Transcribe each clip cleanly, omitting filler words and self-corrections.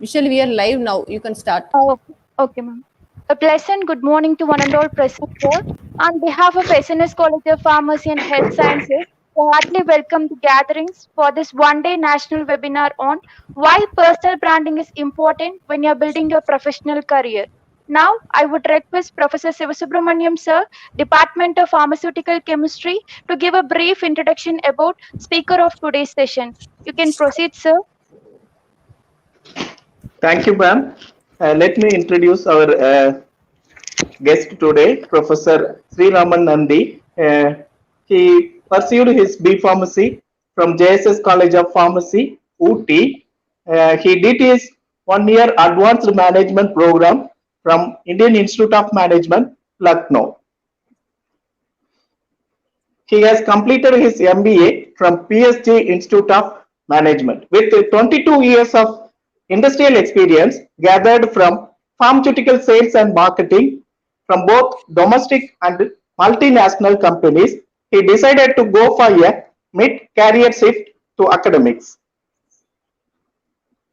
Vishal, we are live now. You can start. Oh, okay, ma'am. A pleasant good morning to one and all present here. On behalf of SNS College of Pharmacy and Health Sciences, I heartily welcome the gatherings for this one-day national webinar on why personal branding is important when you're building your professional career. Now, I would request Professor Sivasubramaniam, sir, Department of Pharmaceutical Chemistry, to give a brief introduction about speaker of today's session. You can proceed, sir. Thank you, ma'am. Let me introduce our guest today, Professor Sreeraman Nandi. He pursued his B Pharmacy from JSS College of Pharmacy, Ooty. He did his 1 year advanced management program from Indian Institute of Management, Lucknow. He has completed his MBA from PSG Institute of Management with 22 years of industrial experience gathered from pharmaceutical sales and marketing from both domestic and multinational companies. He decided to go for a mid-career shift to academics.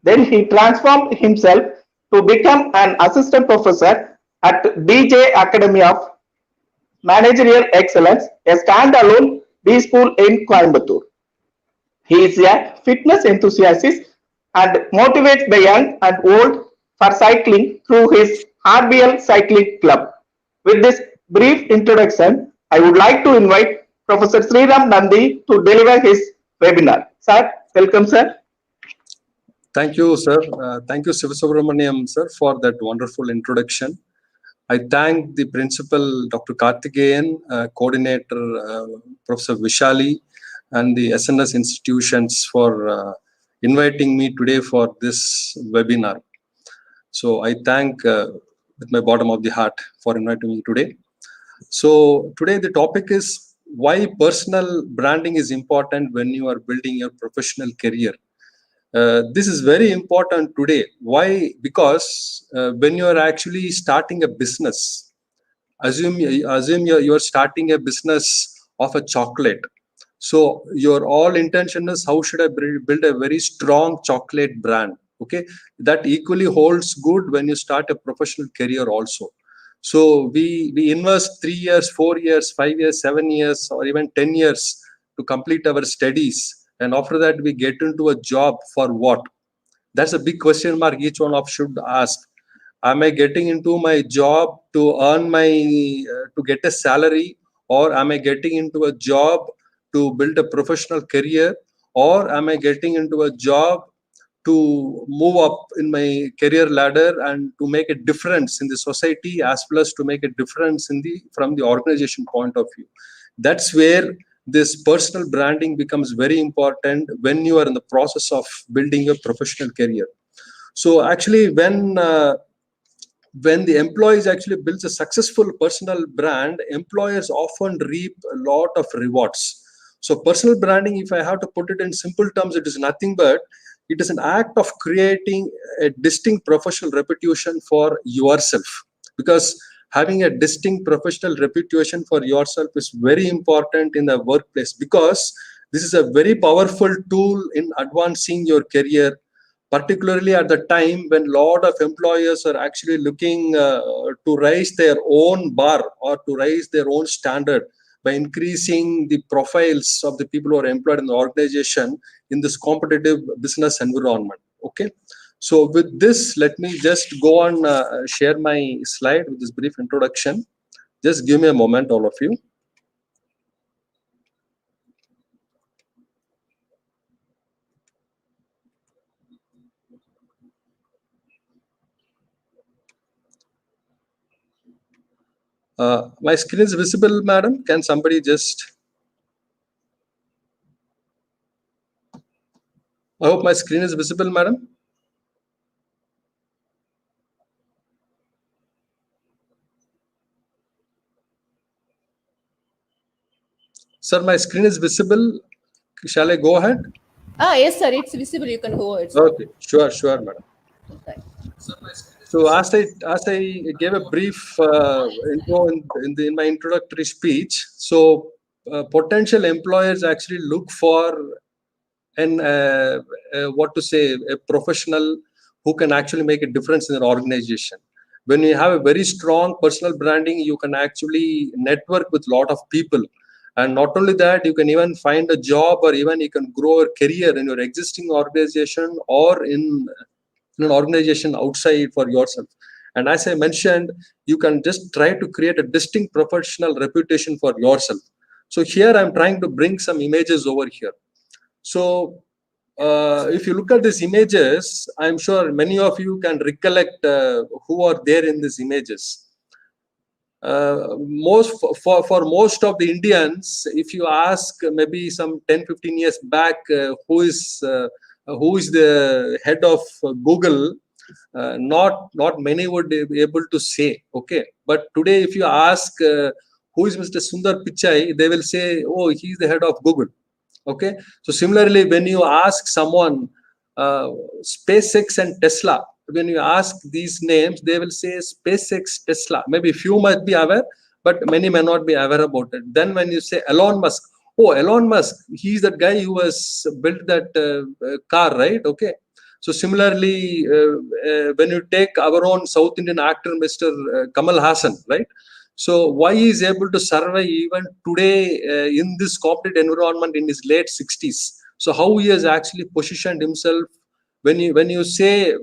Then he transformed himself to become an assistant professor at DJ Academy of Managerial Excellence, a standalone B school in Coimbatore. He is a fitness enthusiast and motivates the young and old for cycling through his RBL Cycling Club. With this brief introduction, I would like to invite Professor Sreeram Nandi to deliver his webinar. Sir, welcome, sir. Thank you, sir. Thank you, Sivasubramaniam, sir, for that wonderful introduction. I thank the principal, Dr. Karthikeyan, coordinator, Professor Vishali, and the SNS institutions for inviting me today for this webinar. So I thank with my bottom of the heart for inviting me today. So today the topic is why personal branding is important when you are building your professional career. This is very important today. Why? Because when you are actually starting a business, assume you are starting a business of a chocolate. So your all intention is how should I build a very strong chocolate brand? Okay, that equally holds good when you start a professional career also. So we invest 3 years, 4 years, 5 years, 7 years, or even 10 years to complete our studies. And after that, we get into a job for what? That's a big question mark each one of should ask. Am I getting into my job to earn my, to get a salary? Or am I getting into a job to build a professional career? Or am I getting into a job to move up in my career ladder and to make a difference in the society as well as to make a difference in the from the organization point of view? That's where this personal branding becomes very important when you are in the process of building your professional career. So actually when the employees actually builds a successful personal brand, employers often reap a lot of rewards. So personal branding, if I have to put it in simple terms, it is nothing but it is an act of creating a distinct professional reputation for yourself, because having a distinct professional reputation for yourself is very important in the workplace, because this is a very powerful tool in advancing your career, particularly at the time when a lot of employers are actually looking to raise their own bar or to raise their own standard by increasing the profiles of the people who are employed in the organization in this competitive business environment. Okay, so with this, let me just go on share my slide with this brief introduction. Just give me a moment, all of you. My screen is visible, madam. Can somebody just... I hope my screen is visible, madam. Sir, my screen is visible. Shall I go ahead? Yes, sir. It's visible. You can go ahead, sir. Okay, sure, madam. Right. So as I gave a brief intro in my introductory speech, so potential employers actually look for an a professional who can actually make a difference in your organization. When you have a very strong personal branding, you can actually network with a lot of people. And not only that, you can even find a job, or even you can grow a career in your existing organization or in an organization outside for yourself. And as I mentioned, you can just try to create a distinct professional reputation for yourself. So here I'm trying to bring some images over here. So if you look at these images, I'm sure many of you can recollect who are there in these images. For most of the Indians, if you ask maybe some 10-15 years back, who is the head of Google, not many would be able to say. Okay, but today if you ask who is Mr. Sundar Pichai, they will say, oh, he's the head of Google. Okay, so similarly, when you ask someone SpaceX and Tesla, when you ask these names, they will say SpaceX, Tesla. Maybe few might be aware, but many may not be aware about it. Then when you say Elon Musk, oh, Elon Musk, he's that guy who has built that car, right? Okay. So similarly, when you take our own South Indian actor, Mr. Kamal Hassan, right? So why he is able to survive even today in this corporate environment in his late 60s? So how he has actually positioned himself. When you say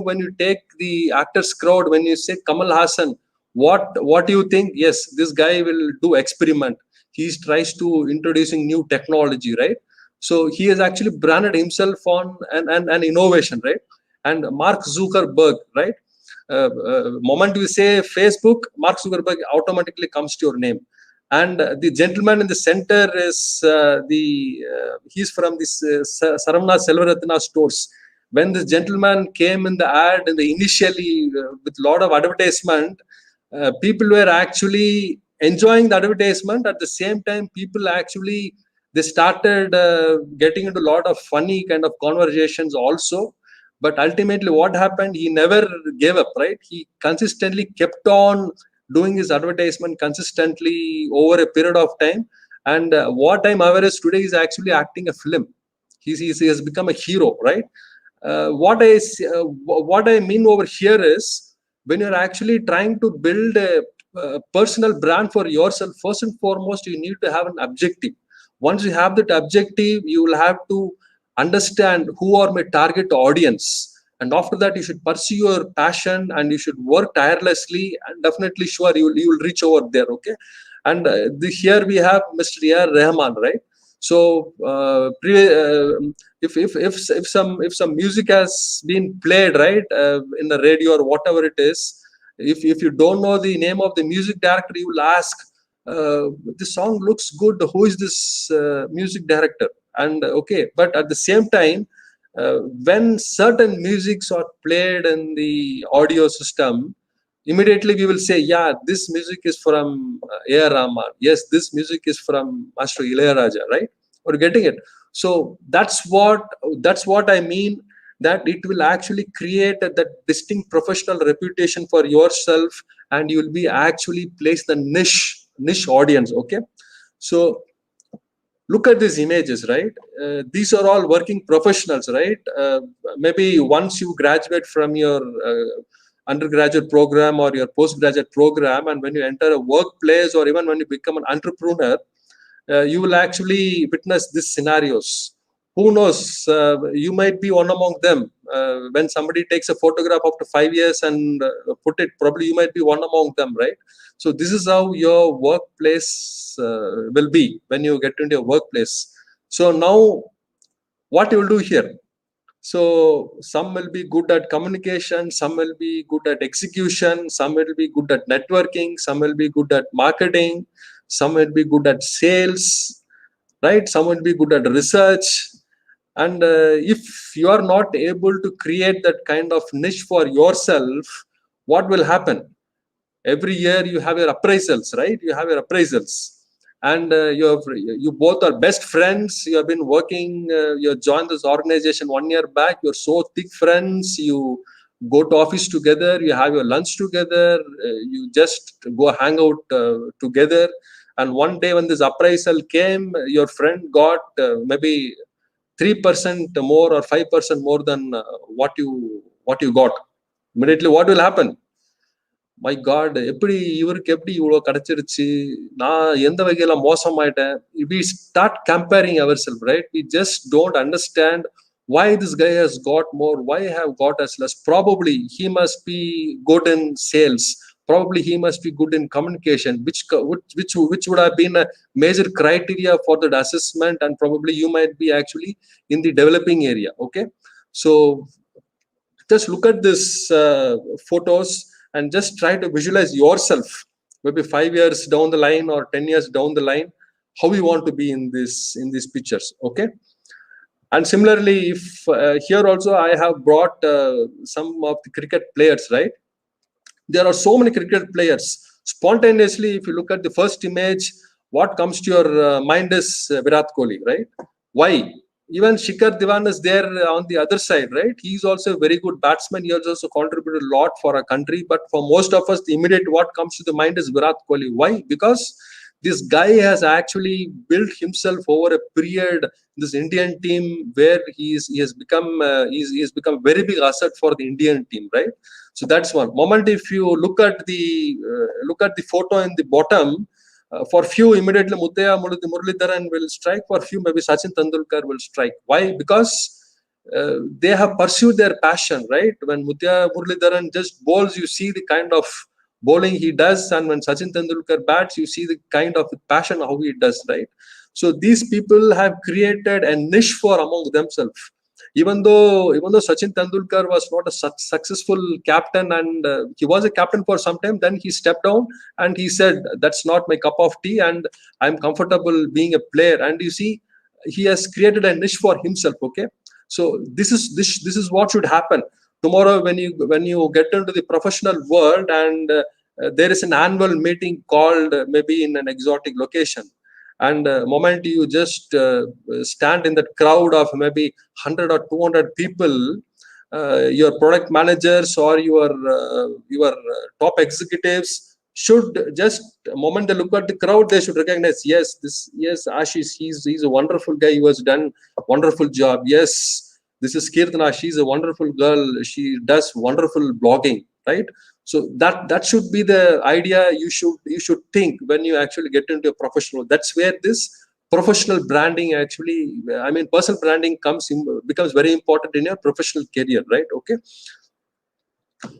when you take the actors crowd, when you say Kamal Hassan, what do you think? Yes, this guy will do experiment. He tries to introducing new technology, right? So he has actually branded himself on an innovation, right? And Mark Zuckerberg, right? Moment you say Facebook, Mark Zuckerberg automatically comes to your name. And the gentleman in the center is he's from this Saravana Selvaratna stores. When this gentleman came in the ad, and initially with a lot of advertisement, people were actually enjoying the advertisement. At the same time, people actually they started getting into a lot of funny kind of conversations also. But ultimately, what happened? He never gave up, right? He consistently kept on doing his advertisement consistently over a period of time. And what I'm aware is today is actually acting a film. He has become a hero, right? What I mean over here is when you're actually trying to build a personal brand for yourself, first and foremost, you need to have an objective. Once you have that objective, you will have to understand who are my target audience, and after that you should pursue your passion and you should work tirelessly, and definitely sure you will reach over there. Okay, and here we have Mr. Raman, right? So if some music has been played, right, in the radio or whatever it is, if you don't know the name of the music director, you will ask, the song looks good, who is this music director? And okay, but at the same time, when certain musics are played in the audio system, immediately we will say, yeah, this music is from A.R. Raman. Yes, this music is from Master Ilayaraja, right? We're getting it. So that's what I mean, that it will actually create that distinct professional reputation for yourself, and you will be actually place the niche audience. Okay, so look at these images, right? These are all working professionals, right? Maybe once you graduate from your undergraduate program or your postgraduate program, and when you enter a workplace or even when you become an entrepreneur, you will actually witness these scenarios. Who knows? You might be one among them. When somebody takes a photograph after 5 years and put it, probably you might be one among them, right? So this is how your workplace will be when you get into your workplace. So now, what you will do here? So some will be good at communication, some will be good at execution, some will be good at networking, some will be good at marketing, some will be good at sales, right? Some will be good at research. And if you are not able to create that kind of niche for yourself, what will happen? Every year you have your appraisals, right? You have your appraisals, and you both are best friends. You have been working, you joined this organization 1 year back. You're so thick friends. You go to office together, you have your lunch together, you just go hang out together. And one day when this appraisal came, your friend got maybe 3% more or 5% more than what what you got. Immediately, what will happen? My God, எப்படி இவருக்கு எப்படி இவ்வளவு கிடைச்சிருச்சு, நான் எந்த வகையில மோசமாயிட்டேன். We start comparing ourselves, right? We just don't understand why this guy has got more, why I have got as less. Probably he must be good in sales, probably he must be good in communication, which would have been a major criteria for that assessment, and probably you might be actually in the developing area. Okay, so just look at this photos and just try to visualize yourself, maybe 5 years down the line or 10 years down the line, how you want to be in these pictures. Okay, and similarly, if here also I have brought some of the cricket players, right? There are so many cricket players. Spontaneously, if you look at the first image, what comes to your mind is Virat Kohli, right? Why? Even Shikhar Dhawan is there on the other side, right? He's also a very good batsman. He has also contributed a lot for our country. But for most of us, the immediate what comes to the mind is Virat Kohli. Why? Because this guy has actually built himself over a period in this Indian team where he has become very big asset for the Indian team, right? So that's one moment. If you look at the photo in the bottom, for few immediately Muttiah Muralidharan will strike. For few maybe Sachin Tendulkar will strike. Why? Because they have pursued their passion, right? When Muttiah Muralidharan just bowls, you see the kind of bowling he does, and when Sachin Tendulkar bats, you see the kind of passion how he does, right? So these people have created a niche for among themselves. Even though Sachin Tendulkar was not a successful captain, and he was a captain for some time, then he stepped down and he said, that's not my cup of tea and I'm comfortable being a player. And you see, he has created a niche for himself. Okay, so this is what should happen. Tomorrow when you get into the professional world, and there is an annual meeting called maybe in an exotic location, and moment you just stand in that crowd of maybe 100 or 200 people, your product managers or your top executives should just moment they look at the crowd, they should recognize, yes, Ashish, he's a wonderful guy, he has done a wonderful job. Yes, this is Kirtana, she's a wonderful girl, she does wonderful blogging, right? So that should be the idea you should think when you actually get into a professional. That's where this professional branding actually, I mean, personal branding becomes very important in your professional career, right? Okay,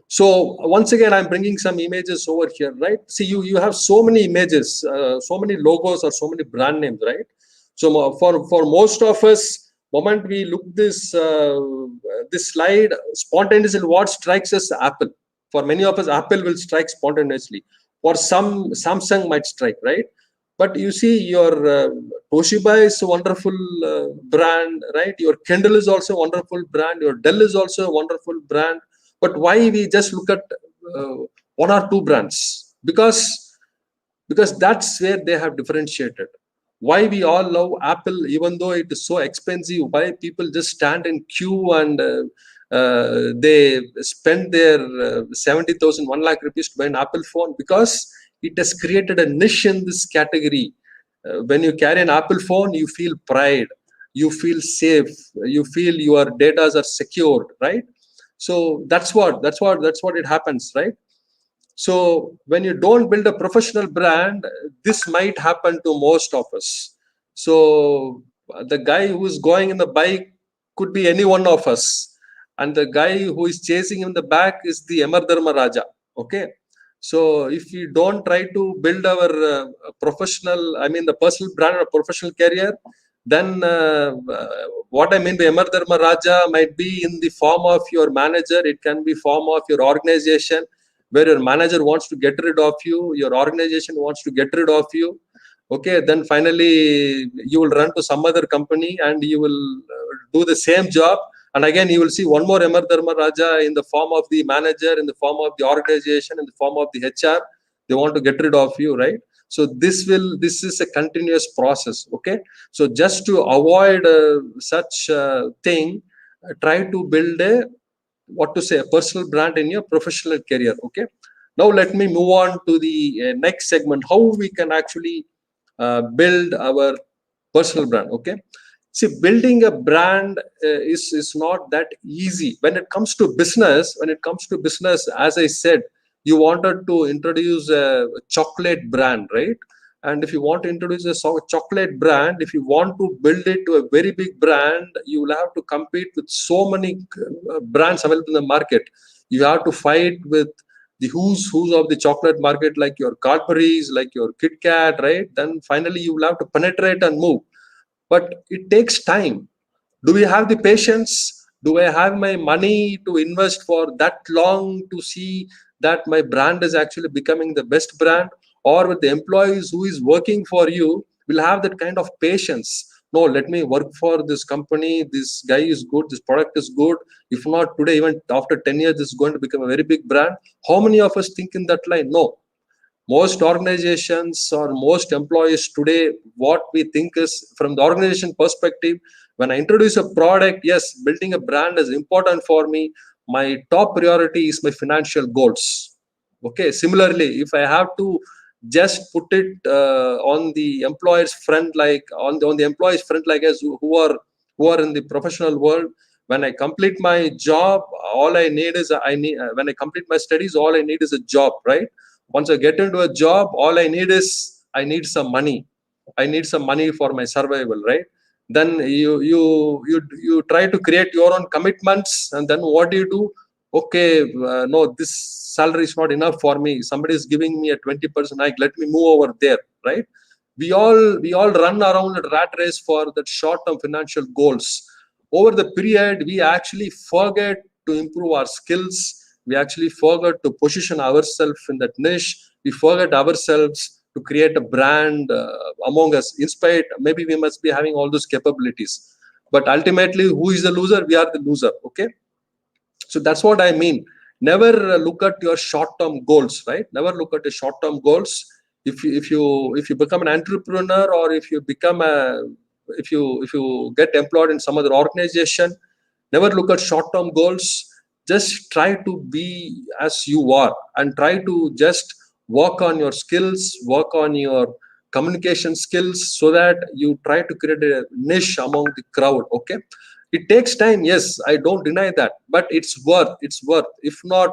so once again I'm bringing some images over here, right? See, you have so many images, so many logos or so many brand names, right? So for most of us, moment we look this slide, spontaneously what strikes us? Apple. For many of us, Apple will strike spontaneously. For some, Samsung might strike, right? But you see, your Toshiba is a wonderful brand, right? Your Kindle is also a wonderful brand. Your Dell is also a wonderful brand. But why we just look at one or two brands? Because that's where they have differentiated. Why we all love Apple, even though it is so expensive? Why people just stand in queue and they spend their 70,000, 1 lakh rupees to buy an Apple phone? Because it has created a niche in this category. When you carry an Apple phone, you feel pride, you feel safe, you feel your data are secured, right? So that's what it happens, right? So when you don't build a professional brand, this might happen to most of us. So the guy who is going in the bike could be any one of us, and the guy who is chasing in the back is the Amar Dharma Raja. Okay, so if we don't try to build our the personal brand or professional career, then what I mean by Amar Dharma Raja might be in the form of your manager, it can be form of your organization, where your manager wants to get rid of you, your organization wants to get rid of you. Okay, then finally you will run to some other company and you will do the same job, and again you will see one more Amar Dharma Raja in the form of the manager, in the form of the organization, in the form of the HR. They want to get rid of you, right? So this is a continuous process. Okay, so just to avoid such thing, try to build a personal brand in your professional career. Okay, now let me move on to the next segment, how we can actually build our personal brand. Okay, See, building a brand is not that easy. When it comes to business, as I said, you wanted to introduce a chocolate brand, right? And if you want to introduce a chocolate brand, if you want to build it to a very big brand, you will have to compete with so many brands available in the market. You have to fight with the who's of the chocolate market, like your Cadbury's, like your Kit Kat, right? Then finally you will have to penetrate and move. But it takes time. Do we have the patience? Do I have my money to invest for that long to see that my brand is actually becoming the best brand? Or with the employees who is working for you will have that kind of patience? No, let me work for this company. This guy is good. This product is good. If not today, even after 10 years, this is going to become a very big brand. How many of us think in that line? No. Most organizations or most employees today, what we think is, from the organization perspective, when I introduce a product, yes, building a brand is important for me. My top priority is my financial goals. Okay, similarly, if I have to just put it on the employer's front, like on the employee's front, like us who are in the professional world, when I complete my job, all I need is when I complete my studies, all I need is a job, right? Once I get into a job, all I need is I need some money. I need some money for my survival, right? Then you try to create your own commitments, and then what do you do? Okay, no, this salary is not enough for me. Somebody is giving me a 20% hike. Let me move over there, right? We all run around a rat race for that short-term financial goals. Over the period, we actually forget to improve our skills. We actually forget to position ourselves in that niche. We forget ourselves to create a brand among us. In spite, maybe we must be having all those capabilities, but ultimately, who is the loser? We are the loser. Okay, so that's what I mean. Never look at your short-term goals, right? Never look at the short-term goals. If you become an entrepreneur, or if you become a if you get employed in some other organization, never look at short-term goals. Just try to be as you are, and try to just work on your skills, work on your communication skills, so that you try to create a niche among the crowd. Okay, it takes time, yes, I don't deny that, but it's worth. If not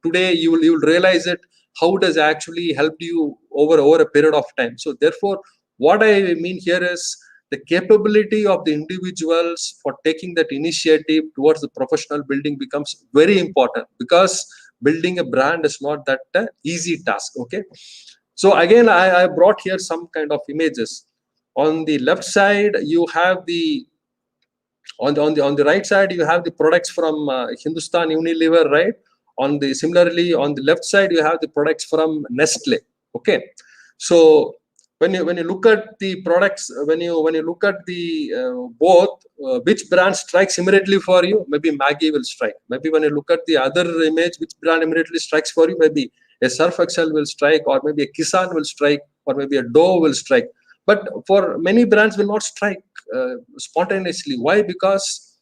today, you will realize it, how it has actually helped you over a period of time. So therefore, what I mean here is, the capability of the individuals for taking that initiative towards the professional building becomes very important, because building a brand is not that easy task. Okay, so again, I brought here some kind of images. On the left side, you have the on the right side, you have the products from Hindustan Unilever, right? Similarly, on the left side, you have the products from Nestle. Okay, so when you look at the products, when you look at the both, which brand strikes immediately for you? Maybe Maggi will strike. Maybe when you look at the other image, which brand immediately strikes for you? Maybe a Surf Excel will strike, or maybe a Kisan will strike, or maybe a Dove will strike. But for many brands, will not strike spontaneously. Why? Because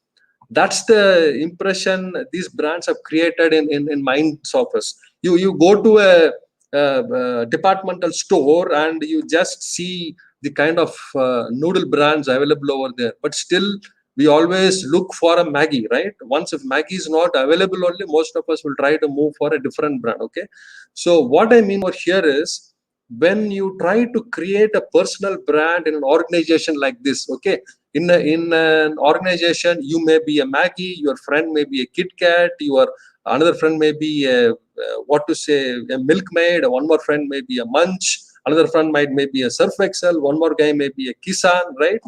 that's the impression these brands have created in minds of us. You go to a departmental store, and you just see the kind of noodle brands available over there, but still we always look for a Maggi, right? Once if Maggi is not available, only most of us will try to move for a different brand. Okay, so what I mean over here is, when you try to create a personal brand in an organization like this, okay, in an organization, you may be a Maggi, your friend may be a Kit Kat, your another friend may be a a Milkmaid, one more friend may be a Munch, another friend may be a Surf Excel, one more guy may be a Kisan, right?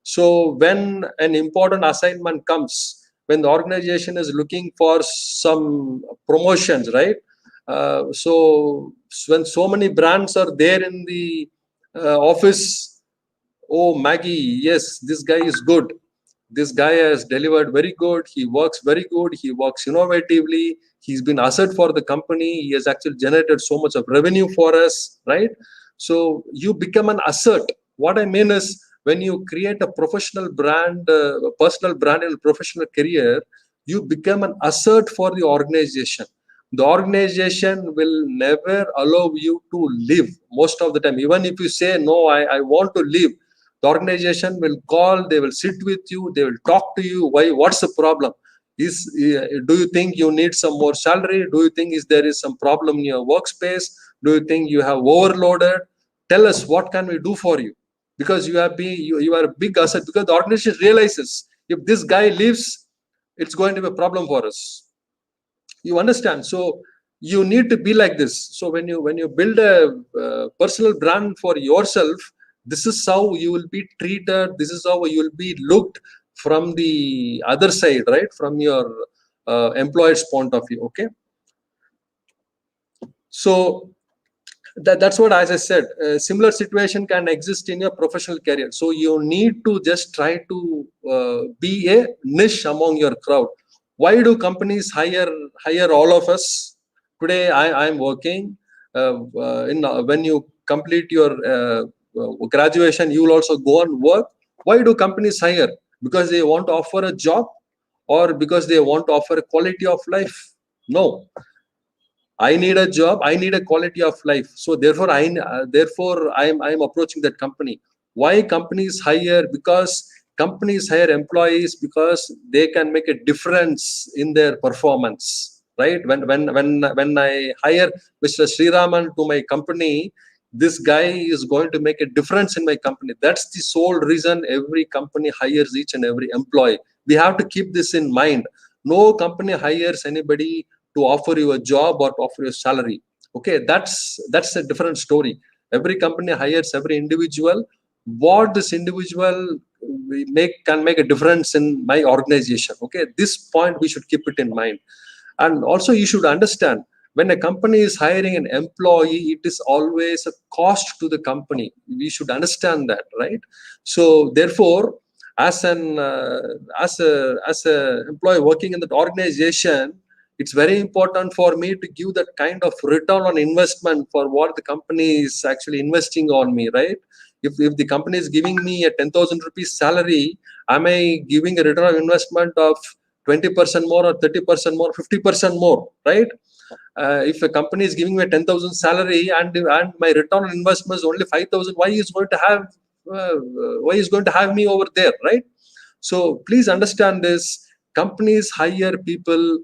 So when an important assignment comes, when the organization is looking for some promotions, right? So when so many brands are there in the office, oh, Maggi, yes, this guy is good. This guy has delivered very good. He works very good. He works innovatively. He's been asset for the company. He has actually generated so much of revenue for us, right? So you become an asset. What I mean is, when you create a professional brand, a personal brand in a professional career, you become an asset for the organization. The organization will never allow you to leave most of the time. Even if you say, no, I want to leave, the The organization will call, they will sit with you, they will talk to you. Why? What's the problem? Do you think you need some more salary? Do you think there is some problem in your workspace? Do you think you have overloaded? Tell us, what can we do for you? Because you are a big asset, because the organization realizes if this guy leaves, it's going to be a problem for us. You understand? So you need to be like this. So when you build a personal brand for yourself, this is how you will be treated. This is how you will be looked from the other side, right? From your employer's point of view. Okay. So that's what, as I said, a similar situation can exist in your professional career. So you need to just try to be a niche among your crowd. Why do companies hire all of us? Today I'm working. When you complete your graduation, you will also go and work. Why do companies hire? Because they want to offer a job, or because they want to offer a quality of life? No. I need a job. I need a quality of life. So therefore, I'm approaching that company. Why companies hire? Because companies hire employees because they can make a difference in their performance. Right? When I hire Mr.Sreeraman to my company, this guy is going to make a difference in my company. That's the sole reason every company hires each and every employee. We have to keep this in mind. No company hires anybody to offer you a job or to offer you a salary. Okay, that's a different story. Every company hires every individual. What this individual can make a difference in my organization. Okay, this point we should keep it in mind. And also you should understand, when a company is hiring an employee, it is always a cost to the company. We should understand that, right? So therefore, as a employee working in that organization, it's very important for me to give that kind of return on investment for what the company is actually investing on me, right? If the company is giving me a 10,000 rupees salary, am I giving a return on investment of 20% more or 30% more, 50% more, right? If a company is giving me a 10,000 salary and my return on investment is only 5,000, why is going to have me over there, right? So please understand this. Companies hire people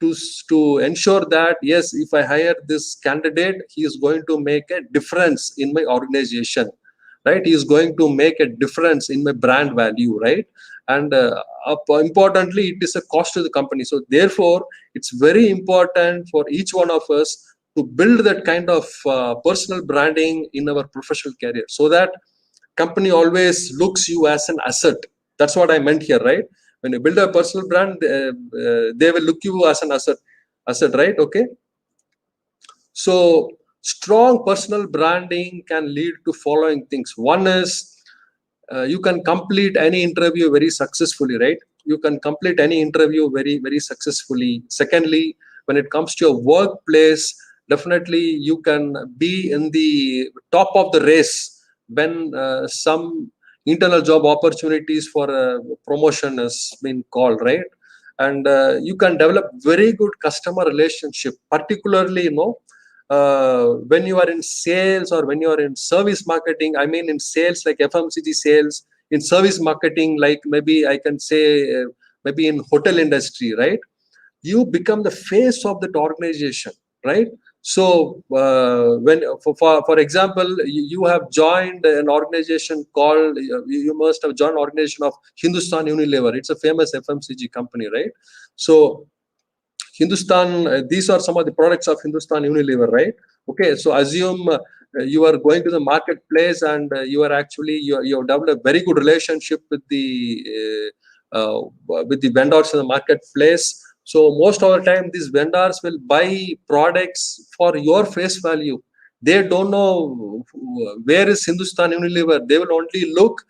to ensure that, yes, if I hire this candidate, he is going to make a difference in my organization, right? He is going to make a difference in my brand value, right? And importantly, it is a cost to the company. So therefore, it's very important for each one of us to build that kind of personal branding in our professional career, so that company always looks you as an asset. That's what I meant here, right? When you build a personal brand, they will look you as an asset, right? Okay. So strong personal branding can lead to following things. One is, you can complete any interview very successfully, right? You can complete any interview very, very successfully. Secondly, when it comes to your workplace, definitely you can be in the top of the race when some internal job opportunities for a promotion has been called, right? And you can develop very good customer relationship, particularly, when you are in sales or when you are in service marketing. I mean, in sales like FMCG sales, in service marketing, like maybe I can say maybe in hotel industry, right? You become the face of that organization, right? So when for example, you have joined an organization called, you must have joined an organization of Hindustan Unilever. It's a famous FMCG company, right? So Hindustan, these are some of the products of Hindustan Unilever, right? Okay, so assume you are going to the marketplace and you are actually, you have developed a very good relationship with the vendors in the marketplace. So most of the time, these vendors will buy products for your face value. They don't know where is Hindustan Unilever. They will only look,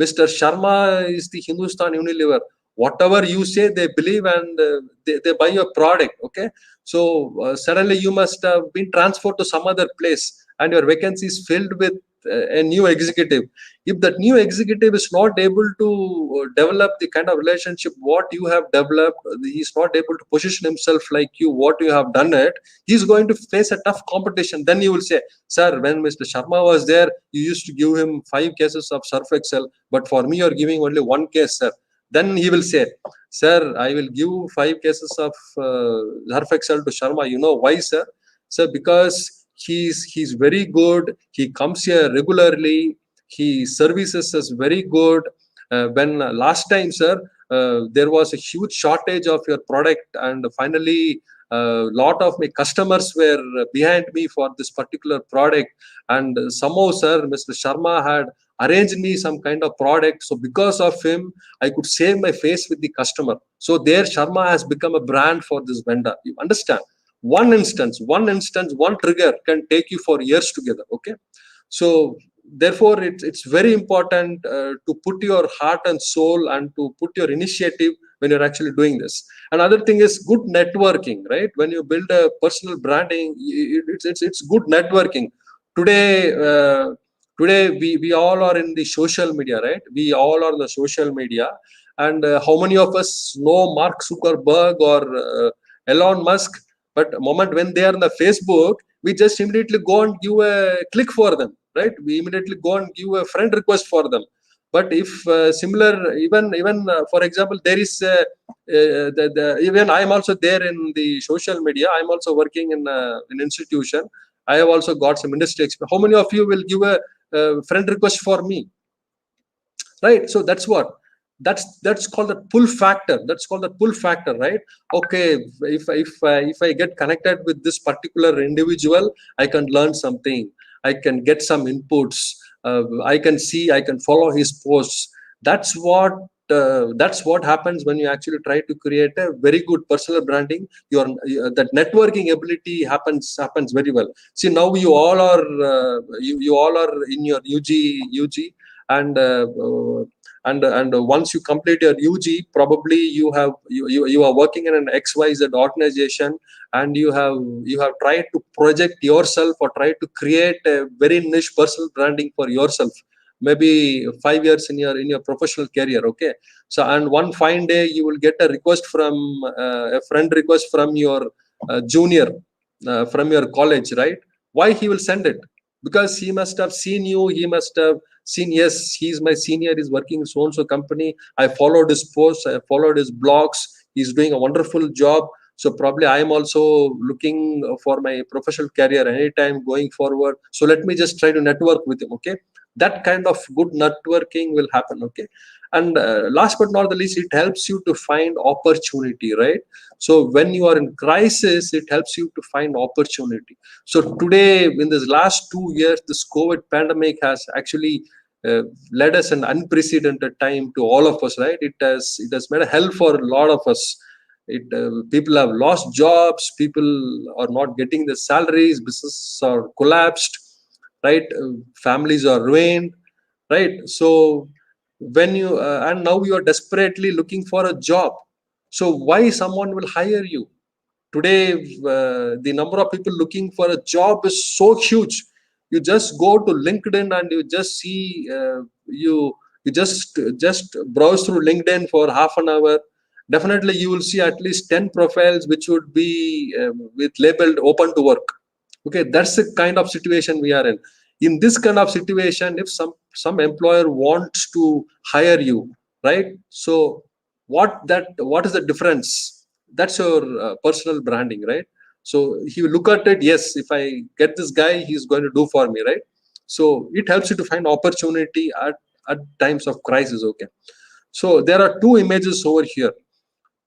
Mr. Sharma is the Hindustan Unilever. Whatever you say, they believe, and they buy your product. Okay, so suddenly you must have been transferred to some other place, and your vacancy is filled with a new executive. If that new executive is not able to develop the kind of relationship what you have developed, he's not able to position himself like you, what you have done it, he's going to face a tough competition. Then you will say, sir, when Mr. Sharma was there, you used to give him 5 cases of Surf Excel, but for me you're giving only 1 case, sir. Then he will say, sir, I will give 5 cases of Surf Excel to Sharma. You know why, sir? Sir, because he's very good. He comes here regularly. He services us very good. When last time, sir, there was a huge shortage of your product, and finally a lot of my customers were behind me for this particular product, and somehow, sir, Mr. Sharma had arranged me some kind of product, so because of him I could save my face with the customer. So there Sharma has become a brand for this vendor. You understand? One instance, one trigger can take you for years together. Okay, so therefore it's very important to put your heart and soul and to put your initiative when you're actually doing this. Another thing is good networking, right? When you build a personal branding, it's good networking. Today we all are in the social media, right? We all are in the social media, and how many of us know Mark Zuckerberg or Elon Musk? But the moment when they are on the Facebook, we just immediately go and give a click for them, right? We immediately go and give a friend request for them. But if similar, even for example, there is even I am also there in the social media. I am also working in an institution. I have also got some industry experience. How many of you will give a friend request for me? Right? So that's what. That's called the pull factor. That's called the pull factor, right? Okay, if I get connected with this particular individual, I can learn something. I can get some inputs. I can follow his posts. That's what happens when you actually try to create a very good personal branding. That networking ability happens very well. See, now you all are in your UG and once you complete your UG, probably you are working in an XYZ organization, and you have tried to project yourself or try to create a very niche personal branding for yourself, maybe 5 years in your professional career. Okay, so and one fine day you will get a request from a friend request from your junior from your college, right? Why he will send it? Because he must have seen you. He must have seen, yes, he's my senior, he's working in so and so company. I followed his posts, I followed his blogs. He's doing a wonderful job. So probably I am also looking for my professional career anytime going forward. So let me just try to network with him. Okay, that kind of good networking will happen. Okay, and last but not the least, it helps you to find opportunity, right? So when you are in crisis, it helps you to find opportunity. So today, in this last 2 years, this COVID pandemic has actually led us an unprecedented time to all of us, right? It has made a hell for a lot of us. People have lost jobs, people are not getting the salaries, businesses are collapsed, right? Families are ruined, right? So when you and now you are desperately looking for a job. So why someone will hire you? Today, the number of people looking for a job is so huge. You just go to LinkedIn and you just see you just browse through LinkedIn for half an hour. Definitely, you will see at least 10 profiles which would be with labeled open to work. Okay, that's the kind of situation we are in. In this kind of situation, if some employer wants to hire you, right? So what is the difference? That's your personal branding, right? So he will look at it. Yes, if I get this guy, he's going to do for me, right? So it helps you to find opportunity at times of crisis. Okay, so there are two images over here.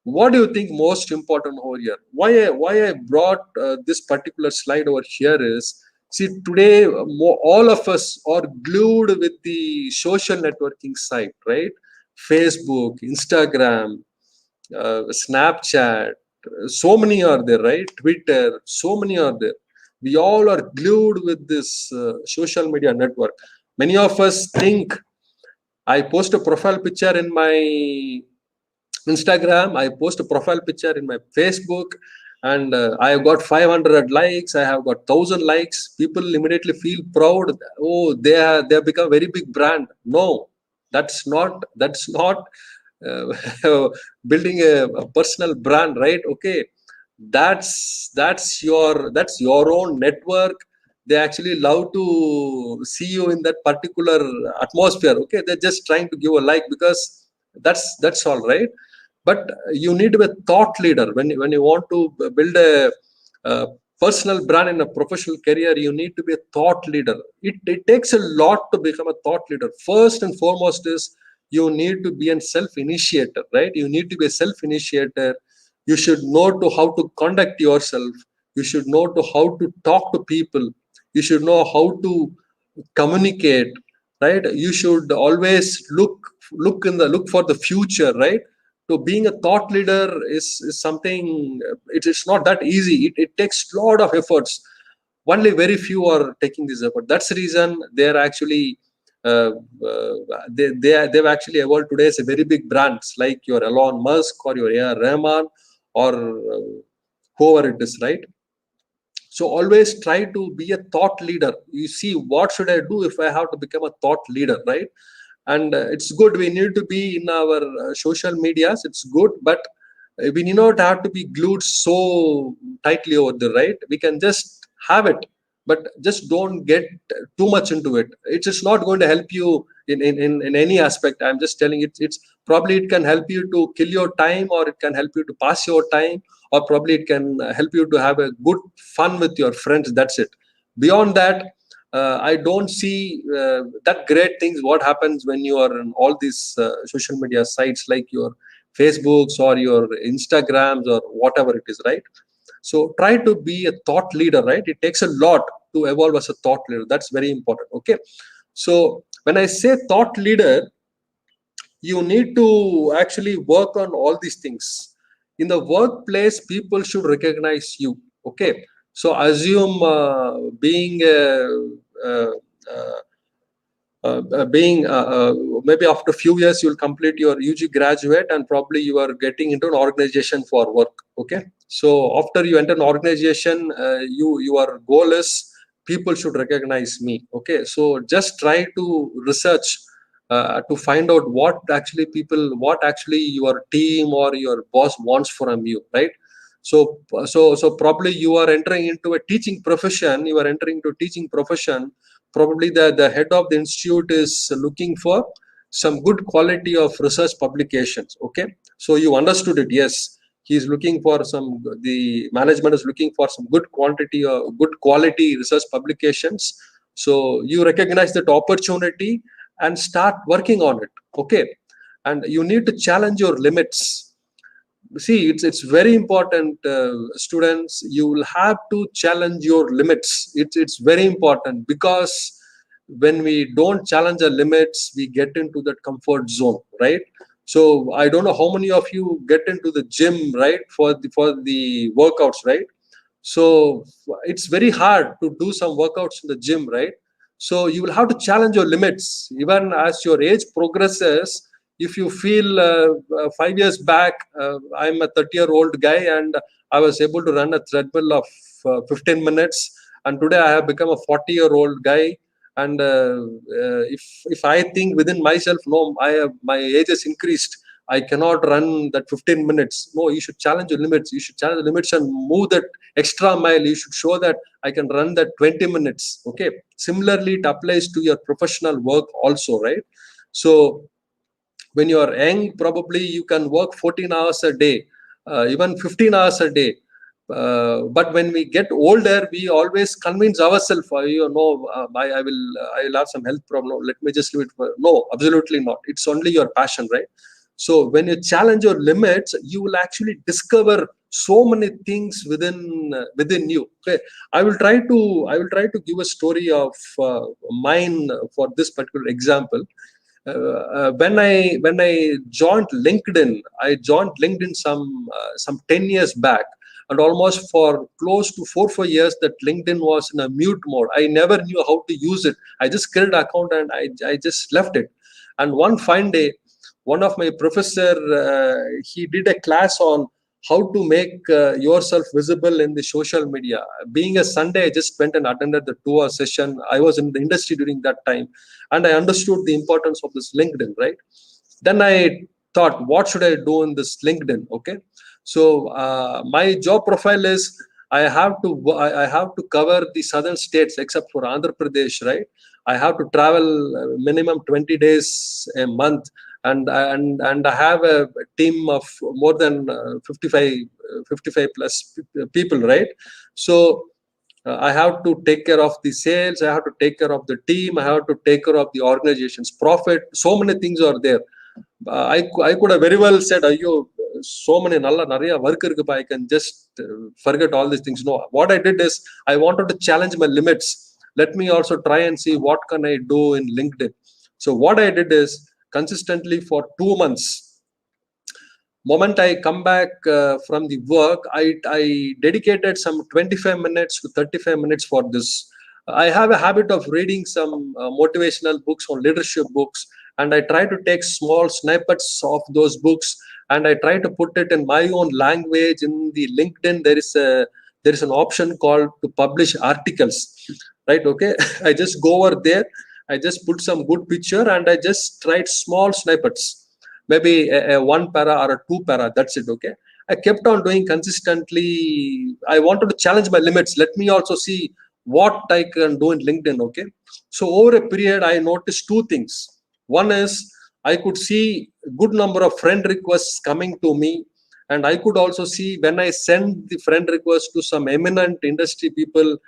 What do you think most important over here? Why I brought this particular slide over here is, see, today all of us are glued with the social networking site, right? Facebook, Instagram, Snapchat, so many are there, right? Twitter, so many are there. We all are glued with this social media network. Many of us think, I post a profile picture in my Instagram, I post a profile picture in my Facebook, and I have got 500 likes, I have got 1000 likes, people immediately feel proud. Oh, they have become a very big brand. No, that's not building a personal brand, right? Okay, that's your own network. They actually love to see you in that particular atmosphere. Okay, they're just trying to give a like, because that's all right. But you need to be a thought leader when you want to build a personal brand in a professional career. You need to be a thought leader. It takes a lot to become a thought leader. First and foremost is you need to be a self-initiator, right? You need to be a self-initiator. You should know to how to conduct yourself. You should know to how to talk to people. You should know how to communicate, right? You should always look for the future, right? So being a thought leader is something, it's not that easy. It takes a lot of efforts. Only very few are taking this effort. That's the reason they're actually uh, they've actually evolved today as a very big brands, like your Elon Musk or your A.R. Rahman, or whoever it is, right? So always try to be a thought leader. You see, what should I do if I have to become a thought leader, right? And it's good, we need to be in our social medias, it's good, but we need not have to be glued so tightly over there, right? We can just have it, but just don't get too much into it. It's just not going to help you in any aspect. I'm just telling it's probably it can help you to kill your time, or it can help you to pass your time, or probably it can help you to have a good fun with your friends. That's it. Beyond that, I don't see that great things what happens when you are on all these social media sites, like your Facebooks or your Instagrams or whatever it is, right? So try to be a thought leader, right? It takes a lot to evolve as a thought leader. That's very important. Okay, so when I say thought leader, you need to actually work on all these things. In the workplace, people should recognize you. Okay, so assume being uh, uh, maybe after a few years you'll complete your UG graduate, and probably you are getting into an organization for work. Okay, so after you enter an organization, your goal is people should recognize me. Okay, so just try to research to find out what actually your team or your boss wants from you, right? So probably you are entering into a teaching profession. You are entering into a teaching profession. Probably the head of the institute is looking for some good quality of research publications. Okay, so you understood it. Yes, he is looking for the management is looking for some good quantity or good quality research publications. So you recognize that opportunity and start working on it. Okay, and you need to challenge your limits. See, it's very important, students. You will have to challenge your limits. It's very important, because when we don't challenge our limits, we get into that comfort zone, right? So I don't know how many of you get into the gym, right, for the workouts, right? So it's very hard to do some workouts in the gym, right? So you will have to challenge your limits. Even as your age progresses, if you feel 5 years back, I'm a 30-year-old guy and I was able to run a treadmill of 15 minutes, and today I have become a 40-year-old guy. And if I think within myself, no, my age has increased, I cannot run that 15 minutes. No, you should challenge your limits. You should challenge the limits and move that extra mile. You should show that I can run that 20 minutes. Okay, similarly it applies to your professional work also, right? So when you are young, probably you can work 14 hours a day, even 15 hours a day. But when we get older, we always convince ourselves, I will have some health problem. Let me just leave it. No, absolutely not. It's only your passion, right? So when you challenge your limits, you will actually discover so many things within you. Okay, I will try to give a story of mine for this particular example. When I joined LinkedIn, some 10 years back, and almost for close to 4 years that LinkedIn was in a mute mode. I never knew how to use it. I just created an account and I just left it. And one fine day, one of my professor, he did a class on how to make yourself visible in the social media. Being a Sunday, I just went and attended the 2-hour session. I was in the industry during that time, and I understood the importance of this LinkedIn, right? Then I thought, what should I do in this LinkedIn? Okay, so my job profile is I have to cover the southern states except for Andhra Pradesh, right? I have to travel minimum 20 days a month, and I have a team of more than 55 plus people, right? So I have to take care of the sales, I have to take care of the team, I have to take care of the organization's profit. So many things are there. I could have very well said, "Ayyo, so many nalla work irukku, I can just forget all these things." No, what I did is I wanted to challenge my limits. Let me also try and see what can I do in LinkedIn. So what I did is consistently for 2 months. Moment I come back from the work, I dedicated some 25 minutes to 35 minutes for this. I have a habit of reading some motivational books or leadership books, and I try to take small snippets of those books, and I try to put it in my own language. In the LinkedIn, there is an option called to publish articles, right? Okay, I just go over there, I just put some good picture, and I just write small snippets, maybe a 1 para or a 2 para. That's it. Okay, I kept on doing consistently. I wanted to challenge my limits. Let me also see what I can do in LinkedIn. Okay, so over a period, I noticed 2 things. One is I could see a good number of friend requests coming to me, and I could also see when I send the friend request to some eminent industry people,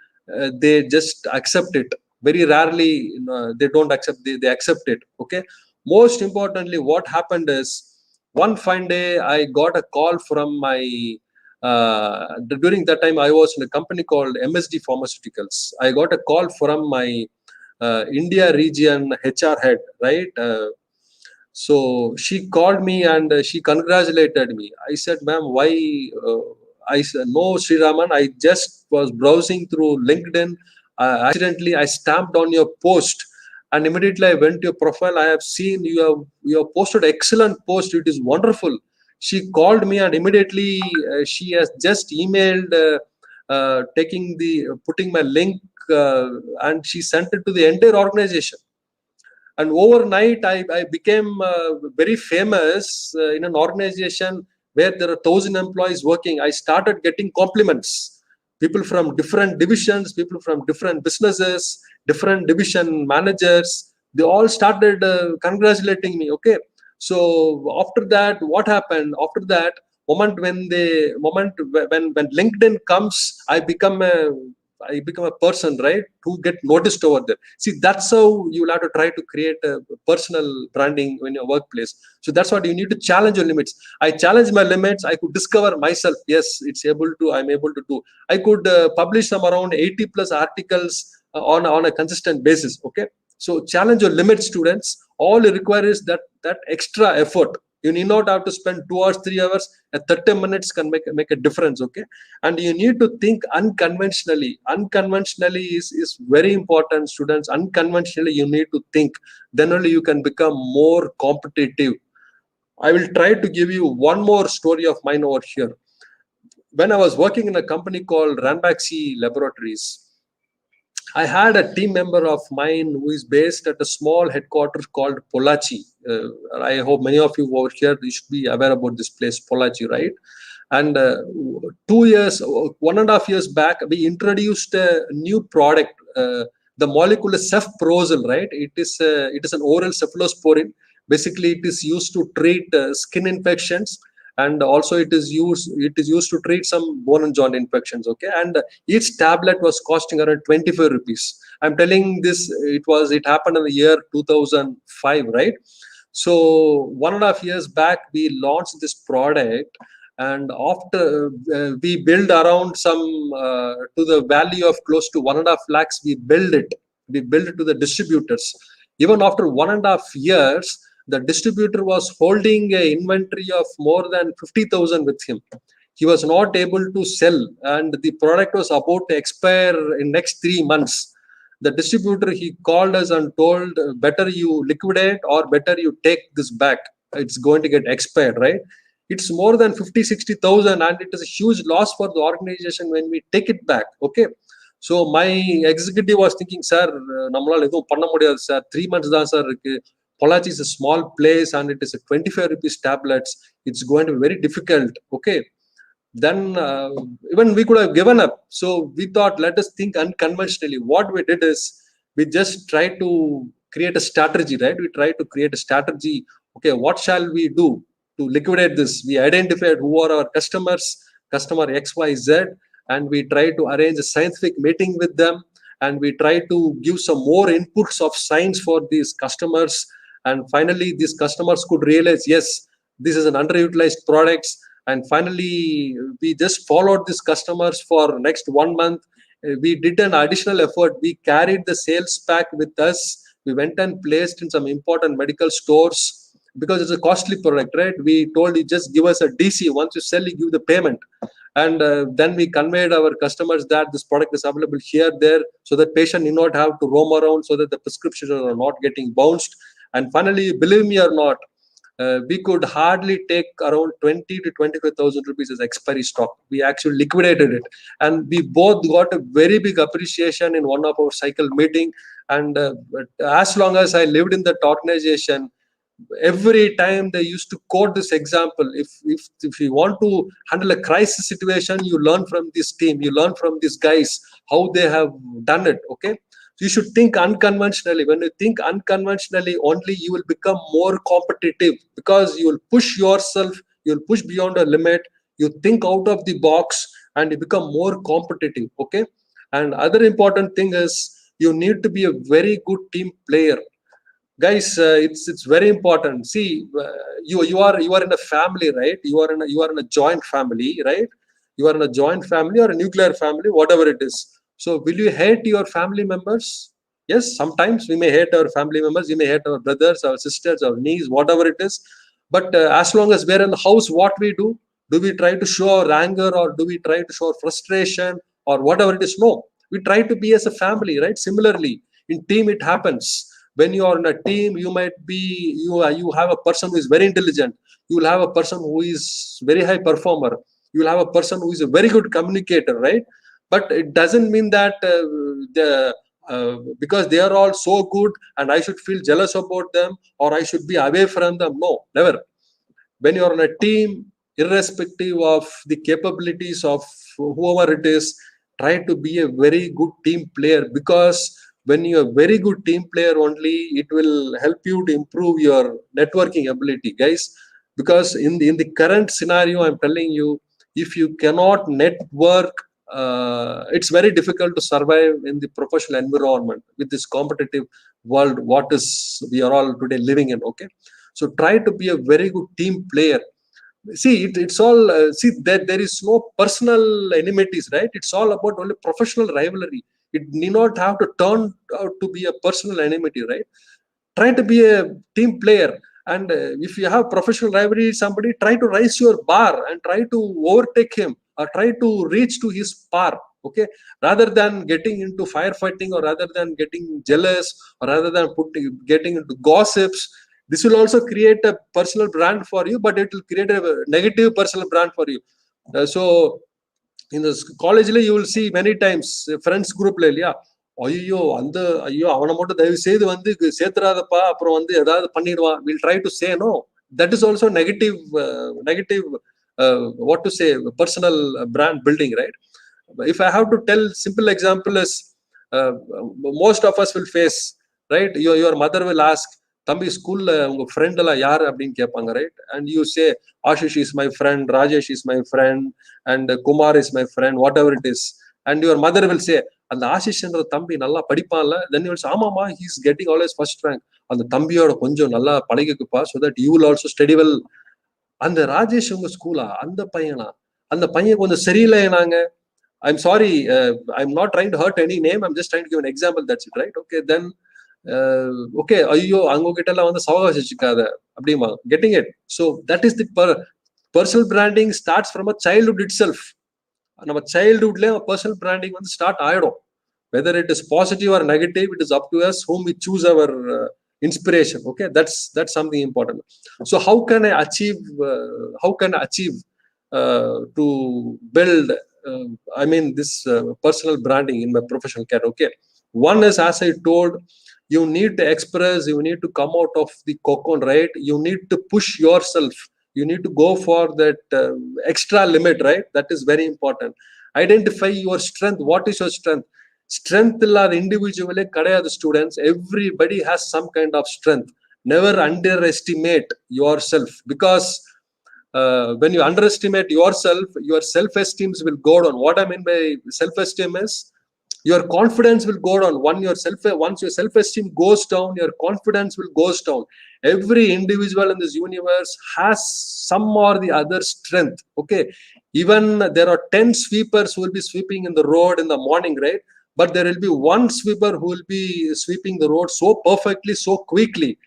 they just accept it. Very rarely, they don't accept. They accept it. Okay. Most importantly, what happened is one fine day I got a call from my. During that time, I was in a company called MSD Pharmaceuticals. I got a call from my India region HR head, right? So she called me and she congratulated me. I said, "Ma'am, why?" I said, "No, Sreeraman, I just was browsing through LinkedIn. Accidentally, I stamped on your post, and immediately I went to your profile. I have seen you have posted excellent post. It is wonderful." She called me, and immediately she has just emailed, putting my link, and she sent it to the entire organization. And overnight I became very famous in an organization where there are 1,000 employees working. I started getting compliments. People from different divisions, people from different businesses, different division managers, they all started congratulating me. Okay, so after that, what happened after that? When LinkedIn comes, I become a person, right, to get noticed over there. See, that's how you will have to try to create a personal branding in your workplace. So that's what you need to challenge your limits. I challenge my limits. I could discover myself. Yes, I'm able to do. I could publish some around 80 plus articles on a consistent basis. Okay. So challenge your limits, students. All you require is that extra effort. You need not have to spend 2 hours, 3 hours. 30 minutes can make a difference. Okay. And you need to think unconventionally. Unconventionally is very important, students. Unconventionally, you need to think. Then only you can become more competitive. I will try to give you one more story of mine over here. When I was working in a company called Ranbaxy Laboratories, I had a team member of mine who is based at a small headquarters called Pollachi. I hope many of you over here, you should be aware about this place, Pollachi, right? And 1.5 years back, we introduced a new product. The molecule is cefprozil, right? It is an oral cephalosporin. Basically, it is used to treat skin infections, and also it is used to treat some bone and joint infections. Okay, and each tablet was costing around 25 rupees. I'm telling this, it happened in the year 2005, right? So 1.5 years back, we launched this product, and after we build around some to the value of close to 1.5 lakhs, we build it to the distributors. Even after 1.5 years, the distributor was holding an inventory of more than 50,000 with him. He was not able to sell, and the product was about to expire in next 3 months. The distributor, he called us and told, better you liquidate or better you take this back. It's going to get expired, right? it's more than 50,000-60,000, and it is a huge loss for the organization when we take it back. Okay, so my executive was thinking, sir, nammalaala edhum panna mudiyadhu sir, 3 months da sir irukku, Pollachi is a small place and it is a 25 rupees tablets, it's going to be very difficult. Okay, then even we could have given up. So we thought, let us think unconventionally. What we did is we just tried to create a strategy, right? We tried to create a strategy. Okay, what shall we do to liquidate this? We identified who are our customers, customer XYZ, and we tried to arrange a scientific meeting with them, and we tried to give some more inputs of science for these customers, and finally these customers could realize, yes, this is an underutilized product. And finally we just followed these customers for next 1 month. We did an additional effort. We carried the sales pack with us. We went and placed in some important medical stores because it's a costly product, right? We told you, just give us a DC. Once you sell, you give the payment. And then we conveyed our customers that this product is available here, there, so that patient need not have to roam around, so that the prescriptions are not getting bounced. And finally, believe me or not, we could hardly take around 20 to 25,000 rupees as expiry stock. We actually liquidated it, and we both got a very big appreciation in one of our cycle meeting. And as long as I lived in that organization, every time they used to quote this example. If you want to handle a crisis situation, you learn from this team, you learn from these guys how they have done it. Okay, you should think unconventionally. When you think unconventionally, only you will become more competitive, because you will push yourself, you will push beyond a limit, you think out of the box, and you become more competitive. Okay, and other important thing is you need to be a very good team player. Guys, it's very important. See, you are in a family, right? You are in a joint family, right? You are in a joint family or a nuclear family, whatever it is. So will you hate your family members? Yes, sometimes we may hate our family members. We may hate our brothers, our sisters, our niece, whatever it is. But as long as we're in the house, what we do we try to show our anger, or do we try to show our frustration, or whatever it is? No, we try to be as a family, right? Similarly, in team it happens. When you are in a team, you might be, you have a person who is very intelligent, you will have a person who is very high performer, you will have a person who is a very good communicator, right? But it doesn't mean that because they are all so good and I should feel jealous about them, or I should be away from them. No, never. When you are in a team, irrespective of the capabilities of whoever it is, try to be a very good team player, because when you're a very good team player only, it will help you to improve your networking ability, guys. Because in the current scenario, I'm telling you, if you cannot network, it's very difficult to survive in the professional environment with this competitive world what is we are all today living in. Okay, so try to be a very good team player. See, it's all see that there is no personal enmities, right? It's all about only professional rivalry. It need not have to turn out to be a personal enmity, right? Try to be a team player. And if you have professional rivalry, somebody, try to raise your bar and try to overtake him, or try to reach to his par. Okay, rather than getting into firefighting, or rather than getting jealous, or rather than getting into gossips. This will also create a personal brand for you, but it will create a negative personal brand for you. So in the college, you will see many times friends group இல்லையா, ஐயோ அந்த ஐயோ அவனை மட்டும் தயவு செய்து வந்து சேர்த்துறாதப்பா, அப்புறம் வந்து ஏதாவது பண்ணிடுவான். We'll try to say no. That is also negative what to say, personal brand building, right? If I have to tell simple example is, most of us will face, right? Your mother will ask, தம்பி ஸ்கூல்ல உங்க friend எல்லாம் யாரு அப்படின்னு கேட்பாங்க, right? And you say Ashish is my friend, Rajesh is my friend, and Kumar is my friend, what ever it is. And your mother will say, அந்த ஆஷிஷ்ன்ற தம்பி நல்லா படிப்பான்ல. தென் யூ வில் சே, ஆமாமா, he is getting always first rank. அந்த தம்பியோட கொஞ்சம் நல்லா பழகிக்குப்பா, so that you will also study well. அந்த ராஜேஷ் உங்க ஸ்கூலா, அந்த பையனா, அந்த பையன் கொஞ்சம் சரியில்லை நாங்க. I'm sorry, I'm not trying to hurt any name, I'm just trying to give an example, that's it, right? Okay, then okay, ஐயோ அவங்க கிட்ட எல்லாம் வந்து சவகாசிச்சுக்காத அப்படிமா, getting it? So that is the personal branding starts from a childhood itself. நம்ம childhoodல personal branding வந்து start ஆயிடும். Whether it is positive or negative, it is up to us whom we choose our inspiration. Okay, that's something important. So how can I achieve to build this personal branding in my professional career? Okay, one is, as I told, you need to express, you need to come out of the cocoon, right? You need to push yourself, you need to go for that extra limit, right? That is very important. Identify your strength. What is your strength? Strength illada individually kadayadu students. Everybody has some kind of strength. Never underestimate yourself, because when you underestimate yourself, your self-esteem will go down. What I mean by self-esteem is your confidence will go down. Once your self-esteem goes down, your confidence will goes down. Every individual in this universe has some or the other strength. Okay, even there are 10 sweepers who will be sweeping in the road in the morning, right? But there will be one sweeper who will be sweeping the road so perfectly, so quickly.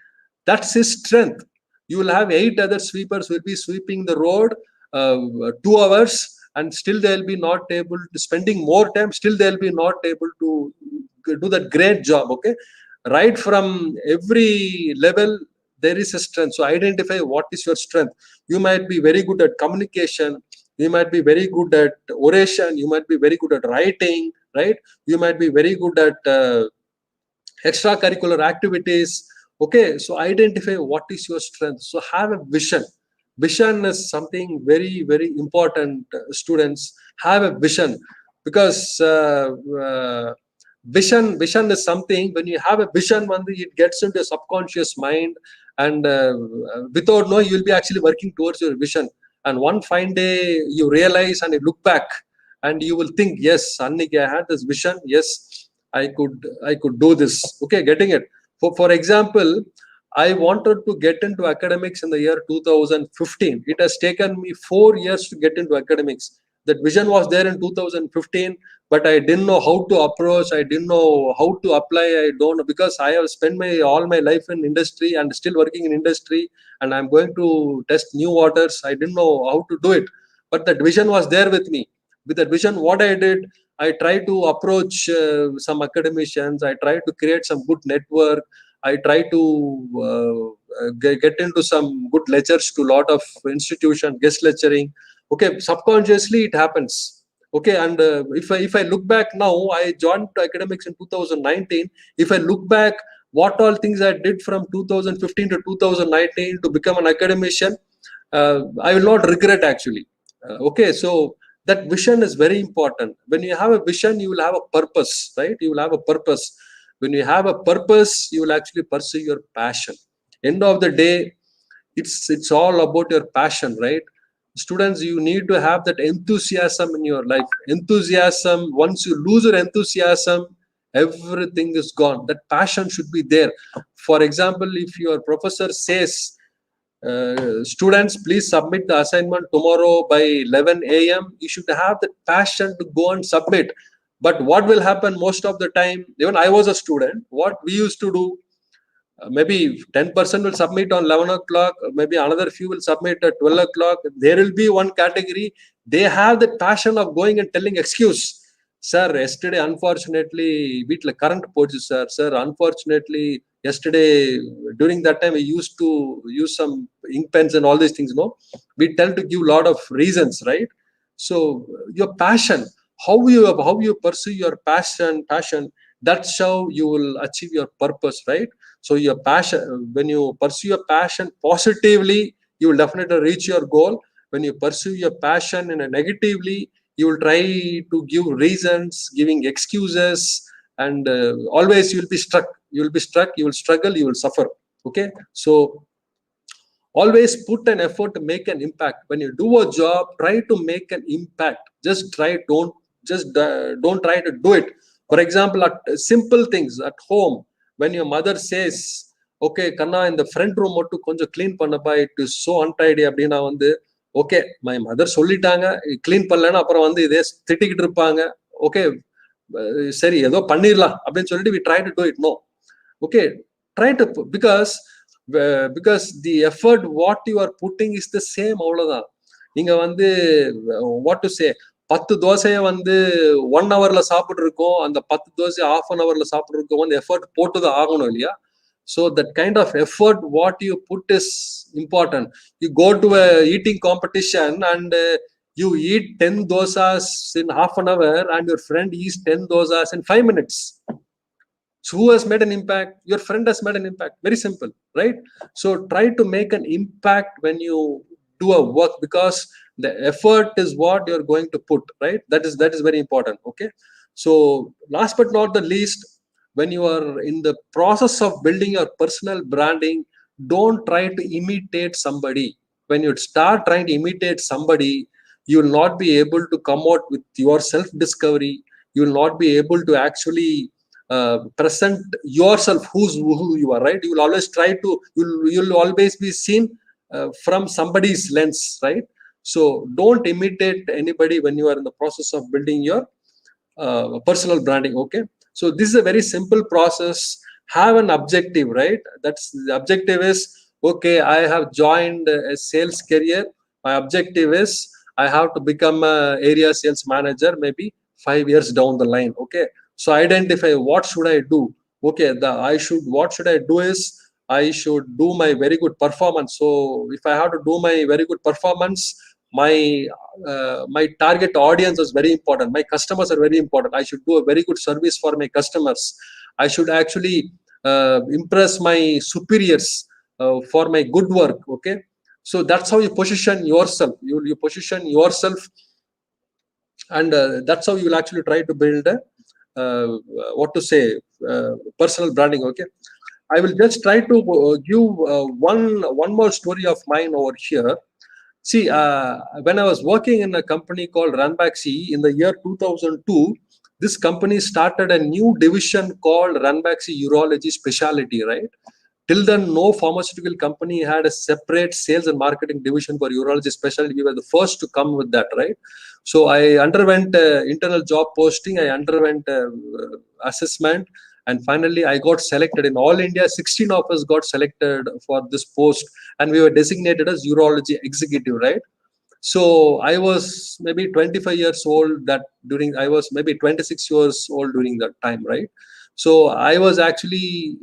That's his strength. You will have 8 other sweepers who will be sweeping the road 2 hours, and still they'll be not able to, spending more time, still they'll be not able to do that great job. Okay, right from every level there is a strength. So identify what is your strength. You might be very good at communication, you might be very good at oration, you might be very good at writing, right? You might be very good at extracurricular activities. Okay, so identify what is your strength. So have a vision. Vision is something very, very important. Students, have a vision, because vision is something, when you have a vision, it gets into your subconscious mind, and without knowing, you will be actually working towards your vision. And one fine day you realize and you look back and you will think, yes, Anniki, I had this vision, yes, I could do this. Okay, getting it. For example, I wanted to get into academics in the year 2015. It has taken me 4 years to get into academics. That vision was there in 2015, but I didn't know how to approach. I didn't know how to apply. I don't know, because I have spent all my life in industry and still working in industry, and I'm going to test new waters. I didn't know how to do it, but that vision was there with me. With that vision, what I did, I tried to approach some academicians. I tried to create some good network. I try to get into some good lectures to a lot of institutions, guest lecturing. Okay, subconsciously it happens. Okay, and if I look back now, I joined academics in 2019. If I look back, what all things I did from 2015 to 2019 to become an academician, I will not regret actually. Okay, so that vision is very important. When you have a vision, you will have a purpose, right? You will have a purpose. When you have a purpose, you will actually pursue your passion. End of the day, it's all about your passion, right? Students, you need to have that enthusiasm in your life. Enthusiasm, once you lose your enthusiasm, everything is gone. That passion should be there. For example, if your professor says, students, please submit the assignment tomorrow by 11 a.m. You should have the passion to go and submit. But what will happen most of the time, even I was a student, what we used to do, maybe 10% will submit on 11 o'clock, maybe another few will submit at 12 o'clock. There will be one category, they have the passion of going and telling excuse. Sir, yesterday, unfortunately, வீட்ல current போச்சு sir. Sir, unfortunately, yesterday, during that time, we used to use some ink pens and all these things, no? We tend to give a lot of reasons, right? So, your passion, how you pursue your passion, that's how you will achieve your purpose, right? So your passion, when you pursue your passion positively, you will definitely reach your goal. When you pursue your passion in a negatively, you will try to give reasons, giving excuses, and always you will be stuck. You will be stuck, you will struggle, you will suffer. Okay, so always put an effort to make an impact. When you do a job, try to make an impact. Just try, don't try to do it. For example, at simple things at home, when your mother says, okay Kanna, in the front room மட்டும் கொஞ்சம் clean பண்ணப்பா, it is so untidy அப்படினா okay, my mother சொல்லிட்டாங்க, clean பண்ணலனா அப்புறம் இதே திட்டிக்கிட்டு இருப்பாங்க. Okay, சரி ஏதோ பண்ணிரலாம் அப்படினு சொல்லிட்டு we try to do it. No, okay, try to, because the effort what you are putting is the same. அவ்வளவுதான். நீங்க what to say, 10 தோசையை 1 hourல சாப்பிட்டு இருக்கோம், அந்த 10 தோசை half an hourல சாப்பிட்டு இருக்கோம், எஃபர்ட் போட்டுதான் ஆகணும் இல்லையா? So that kind of effort what you put is important. You go to a eating competition and you eat 10 dosas in half an hour and your friend eats 10 dosas in 5 minutes. So who has made an impact? Your friend has made an impact. Very simple, right? So try to make an impact when you do a work, because the effort is what you're going to put, right? That is very important. Okay. So last but not the least, when you are in the process of building your personal branding, don't try to imitate somebody. When you start trying to imitate somebody, you will not be able to come out with your self discovery. You will not be able to actually present yourself who you are, right? You will always try to, you'll always be seen from somebody's lens, right? So don't imitate anybody when you are in the process of building your personal branding. Okay, so this is a very simple process. Have an objective, right? That's the objective is, okay, I have joined a sales career. My objective is I have to become a area sales manager maybe 5 years down the line. Okay, so identify what should I do. Okay, what should I do is I should do my very good performance. So if I have to do my very good performance, my target audience is very important. My customers are very important. I should do a very good service for my customers. I should actually impress my superiors for my good work. Okay, so that's how you position yourself. You position yourself, and that's how you will actually try to build a what to say personal branding. Okay, I will just try to give one more story of mine over here. See, when I was working in a company called Ranbaxy in the year 2002, this company started a new division called Ranbaxy Urology Specialty, right? Till then, no pharmaceutical company had a separate sales and marketing division for urology specialty. We were the first to come with that, right? So I underwent internal job posting, I underwent assessment, and finally I got selected. In all India, 16 of us got selected for this post, and we were designated as urology executive, right? So I was maybe 25 years old I was maybe 26 years old during that time, right? So I was actually,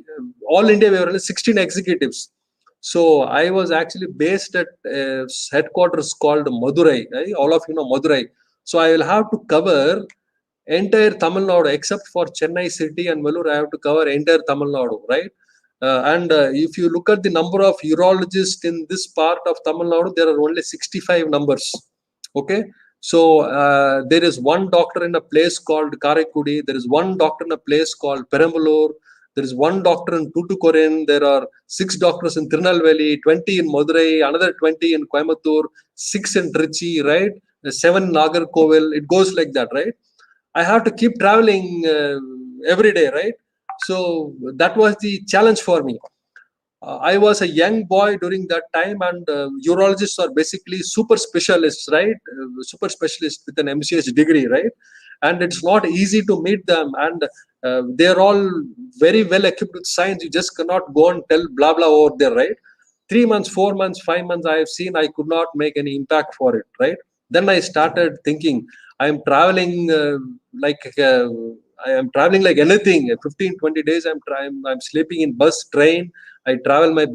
all India, we were only 16 executives. So I was actually based at headquarters called Madurai, right? All of you know Madurai. So I will have to cover entire Tamil Nadu except for Chennai city and Vellore. I have to cover entire Tamil Nadu, right? And if you look at the number of urologists in this part of Tamil Nadu, there are only 65 numbers. Okay, so there is one doctor in a place called Karaikudi. There is one doctor in a place called Perambalur. There is one doctor in Tuticorin. There are 6 doctors in Tirunelveli, 20 in Madurai, another 20 in Coimbatore, 6 in Trichy, right? 7 in Nagarkoil. It goes like that, right? I have to keep traveling every day, right? So that was the challenge for me. I was a young boy during that time, and urologists are basically super specialists, right? Super specialists with an MCH degree, right? And it's not easy to meet them, and they're all very well equipped with science. You just cannot go and tell blah blah over there, right? 3 months, 4 months, 5 months, I have seen I could not make any impact for it, right? Then I started thinking, I am traveling I am traveling like anything. 15, 20 days I'm sleeping in bus, train. I travel with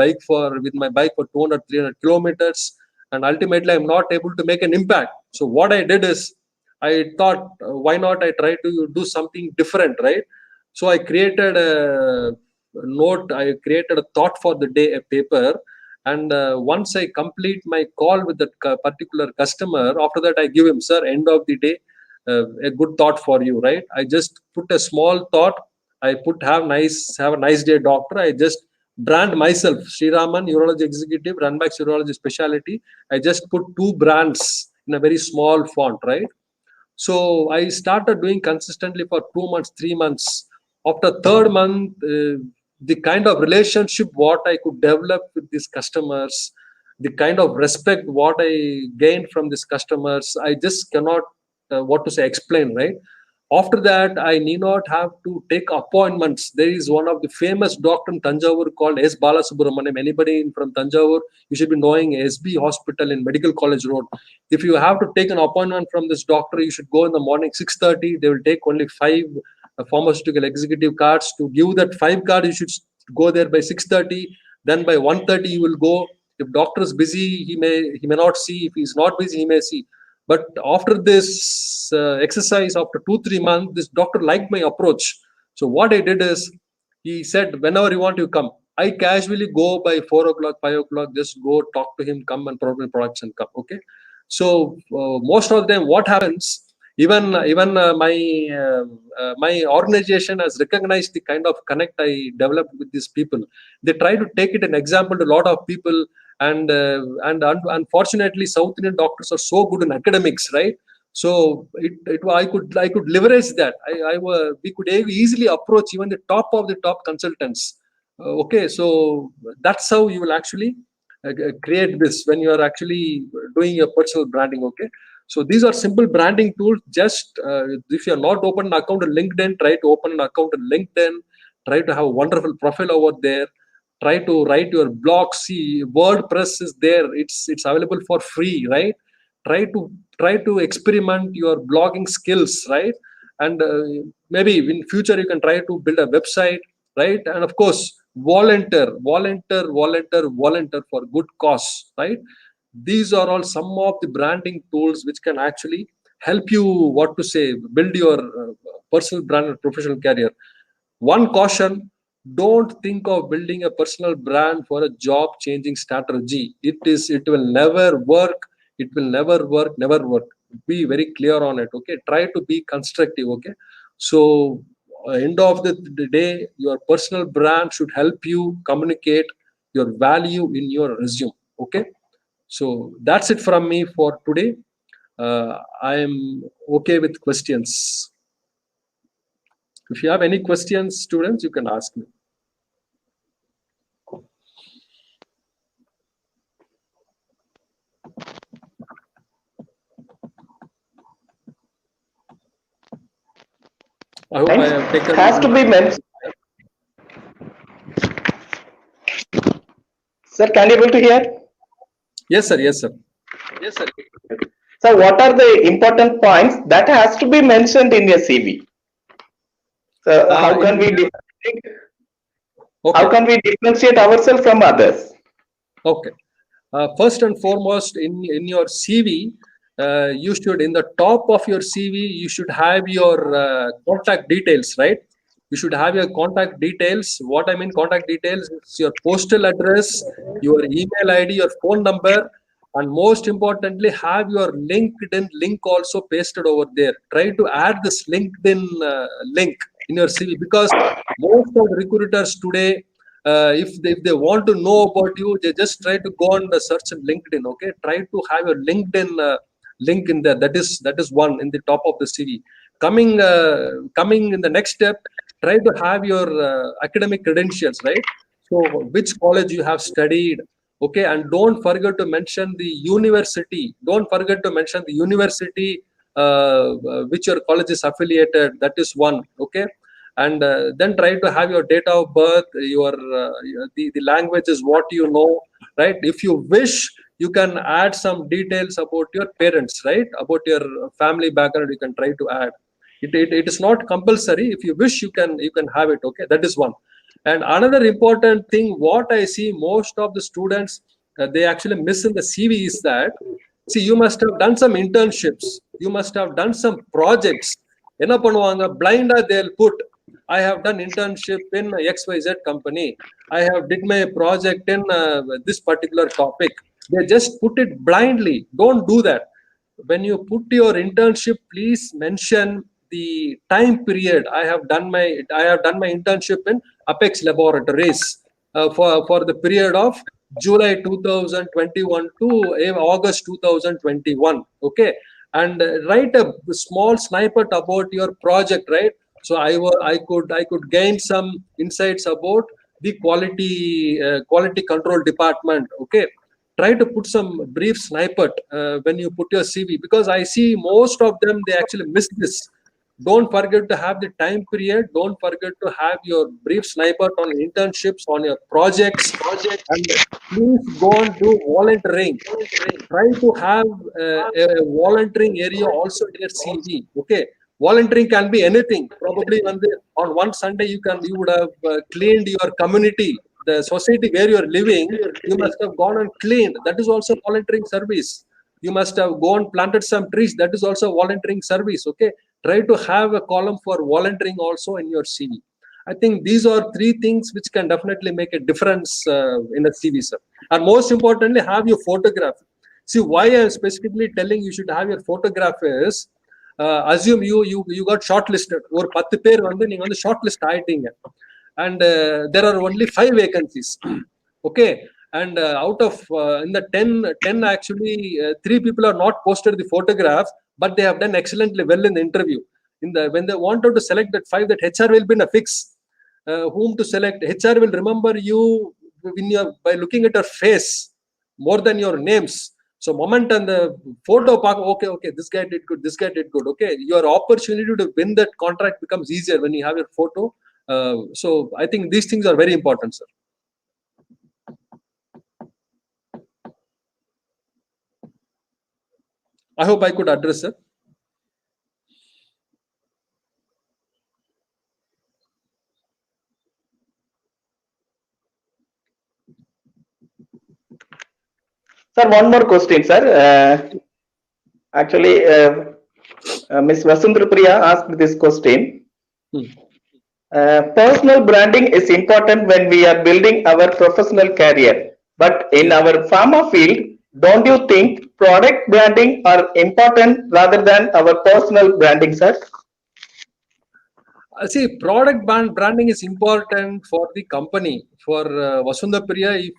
my bike for 200, 300 kilometers, and ultimately I'm not able to make an impact. So what I did is, I thought, why not I try to do something different, right? So I created a note, I created a thought for the day, a paper, and once I complete my call with that particular customer, after that I give him, sir, end of the day, a good thought for you, right? I just put a small thought. I put have a nice day, doctor. I just brand myself, Sreeraman, urology executive, Runback's urology specialty. I just put 2 brands in a very small font, right? So I started doing consistently for 2 months, 3 months. After 3rd month, the kind of relationship what I could develop with these customers, the kind of respect what I gained from these customers, I just cannot explain, right? After that, I need not have to take appointments. There is one of the famous doctor in Tanjavur called S. Balasubramaniam. Anybody from Tanjavur, you should be knowing SB Hospital in Medical College Road. If you have to take an appointment from this doctor, you should go in the morning 6:30. They will take only 5 pharmaceutical executive cards. To give that 5 card, you should go there by 6:30. Then by 1:30 you will go. If doctor is busy, he may not see. If he's not busy, he may see. But after this exercise, after 2-3 months, this doctor liked my approach. So what I did is, he said, whenever you want, you come. I casually go by 4 o'clock, 5 o'clock, just go talk to him, come and provide products and come. Okay. So most of them, what happens? Even my organization has recognized the kind of connect I developed with these people. They try to take it an example to a lot of people, and unfortunately, South Indian doctors are so good in academics, right? So I could leverage that. We could easily approach even the top of the top consultants. Okay, so that's how you will actually create this when you are actually doing your personal branding. Okay, so these are simple branding tools. Just if you are not open an account on LinkedIn, try to open an account on LinkedIn. Try to have a wonderful profile over there. Try to write your blog. See, WordPress is there. It's available for free, right? Try to experiment your blogging skills, right? And maybe in future you can try to build a website, right? And of course, volunteer for good cause, right? These are all some of the branding tools which can actually help you, what to say, build your personal brand and professional career. One caution: don't think of building a personal brand for a job changing strategy. It will never work. It will never work. Be very clear on it. Okay, try to be constructive. Okay, so end of the day, your personal brand should help you communicate your value in your resume. Okay, so that's it from me for today. I am okay with questions. If you have any questions, students, you can ask me. I hope I have taken. Has to be mentioned. Sir, can you able to hear? Yes, sir. Yes, sir. Yes, sir. So, what are the important points that has to be mentioned in your CV? So, how can we differentiate ourselves from others? Okay. First and foremost, in your CV, you should, in the top of your CV, you should have your contact details, right? You should have your contact details. What I mean contact details is your postal address, your email ID, your phone number, and most importantly, have your LinkedIn link also pasted over there. Try to add this LinkedIn link in your CV, because most of the recruiters today, if they want to know about you, they just try to go on the search in LinkedIn. Okay, try to have your LinkedIn link in there. That is one in the top of the CV. Coming in the next step, try to have your academic credentials, right? So which college you have studied. Okay, and don't forget to mention the university. Don't forget to mention the university which your college is affiliated. That is one. Okay, and then try to have your date of birth, your the language is what you know, right? If you wish, you can add some details about your parents, right? About your family background, you can try to add. It is not compulsory. If you wish, you can have it. Okay, that is one. And another important thing, what I see most of the students they actually miss in the CV is that, see, you must have done some internships, you must have done some projects. என்ன பண்ணுவாங்க, blind they'll put, I have done internship in XYZ company, I have did my project in this particular topic. They just put it blindly. Don't do that. When you put your internship, please mention the time period. I have done my internship in Apex Laboratories for the period of July 2021 to August 2021. Okay, and write a small snippet about your project, right? So I could gain some insights about the quality control department. Okay, try to put some brief snippet when you put your CV, because I see most of them, they actually miss this. Don't forget to have the time period. Don't forget to have your brief snippet on internships, on your projects, and please go and do volunteering. Try to have a volunteering area also in your CV. Okay, Volunteering can be anything. Probably on one Sunday you would have cleaned your community, the society where you are living. You must have gone and cleaned. That is also volunteering service. You must have gone planted some trees. That is also volunteering service. Okay, try to have a column for volunteering also in your CV. I think these are three things which can definitely make a difference in a CV, sir. And most importantly, have your photograph. See, why I am specifically telling you should have your photograph is, assume you got shortlisted. ஒரு 10 பேர் நீங்க shortlist ஆயிட்டீங்க. And there are only 5 vacancies. Okay. And out of in the 10 actually 3 people are not posted the photograph, but they have done excellently well in the interview. When they wanted to select that 5, that HR will be in a fix. Whom to select? HR will remember you by looking at your face more than your names. So moment and the photo park, okay, this guy did good, this guy did good. Okay, your opportunity to win that contract becomes easier when you have your photo. So I think these things are very important, sir. I hope I could address it. Sir, one more question, sir. Actually, Ms. Vasundhara asked this question. Personal branding is important when we are building our professional career. But in our pharma field, don't you think product branding are important rather than our personal branding, sir? See, product branding is important for the company. For Vasundhara, if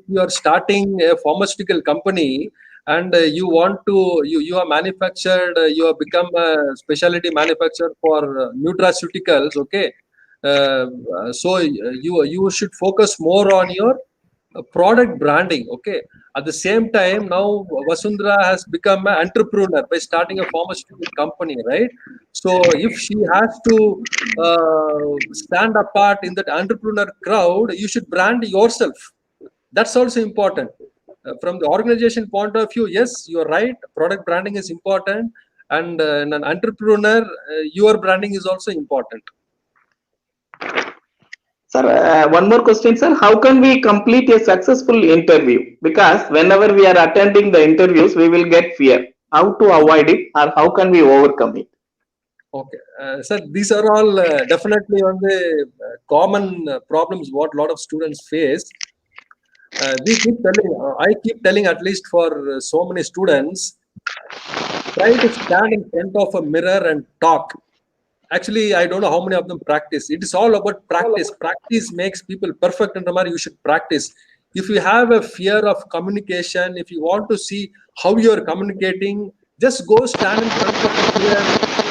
you are starting a pharmaceutical company and you want to, you are manufactured, you have become a specialty manufacturer for nutraceuticals, okay. So you should focus more on your product branding, okay. At the same time, now Vasundhara has become an entrepreneur by starting a pharmaceutical company, right? So if she has to stand apart in that entrepreneur crowd, you should brand yourself. That's also important. From the organization point of view, yes, you are right. Product branding is important, and in an entrepreneur, your branding is also important. Sir, one more question, sir. How can we complete a successful interview? Because whenever we are attending the interviews, we will get fear. How to avoid it, or how can we overcome it? Okay, sir, these are all definitely on the common problems what a lot of students face. We keep telling, I keep telling, at least for so many students, try to stand in front of a mirror and talk. Actually, I don't know how many of them practice. It is all about practice. Practice makes people perfect, and you should practice. If you have a fear of communication, if you want to see how you are communicating, just go stand in front of the mirror,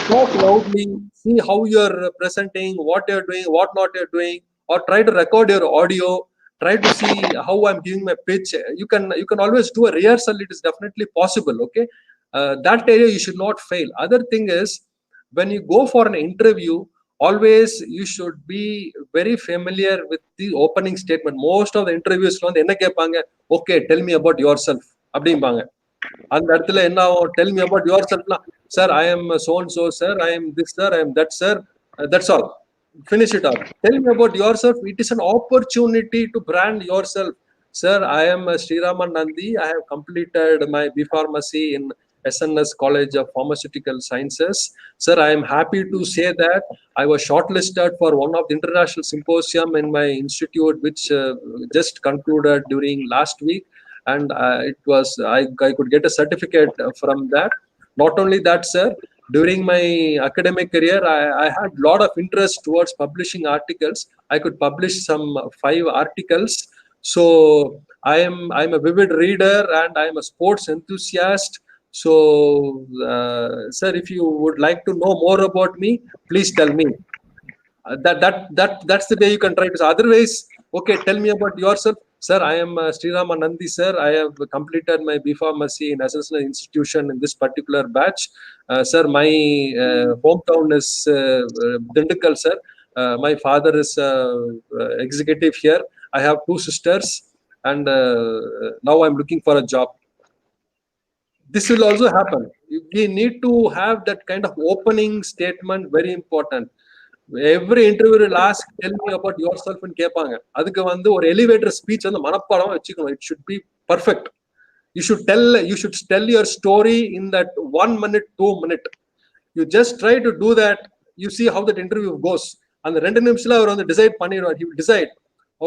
talk loudly, see how you are presenting, what you are doing, what not you are doing, or try to record your audio. Try to see how I'm giving my pitch. You can always do a rehearsal. It is definitely possible. Okay, that area you should not fail. Other thing is, when you go for an interview, always you should be very familiar with the opening statement. Most of the interviews enna kepanga, okay, tell me about yourself அப்படிம்பாங்க. அந்த இடத்துல என்ன ஆகும், tell me about yourself, sir, I am so and so, sir, I am this, sir, I am that, sir, that's all, finish it off. Tell me about yourself. It is an opportunity to brand yourself. Sir, I am Sreeraman Nandi. I have completed my B.Pharm in SNS College of Pharmaceutical Sciences. Sir, I am happy to say that I was shortlisted for one of the international symposium in my institute, which just concluded during last week, and it was I could get a certificate from that. Not only that, sir, during my academic career, I had a lot of interest towards publishing articles. I could publish some 5 articles. So I'm a vivid reader and I'm a sports enthusiast. So, sir, if you would like to know more about me, please tell me. That's the way you can try to. Otherwise, okay, tell me about yourself. Sir, I am Sreeraman Nandi, sir. I have completed my B.Pharm in associate institution in this particular batch. Sir, my hometown is Dindigul, sir. My father is executive here. I have 2 sisters, and now I'm looking for a job. this will also happen. We need to have that kind of opening statement, very important. Every interview will ask, tell me about yourself and கேட்பாங்க. அதுக்கு வந்து ஒரு elevator speech வந்து மனப்பாடமா வச்சுக்கணும். It should be perfect. You should tell your story in that 1 minute, 2 minute. You just try to do that. You see how that interview goes. அந்த 2 நிமிஷத்துல அவர் வந்து decide பண்ணிடுவார். He will decide.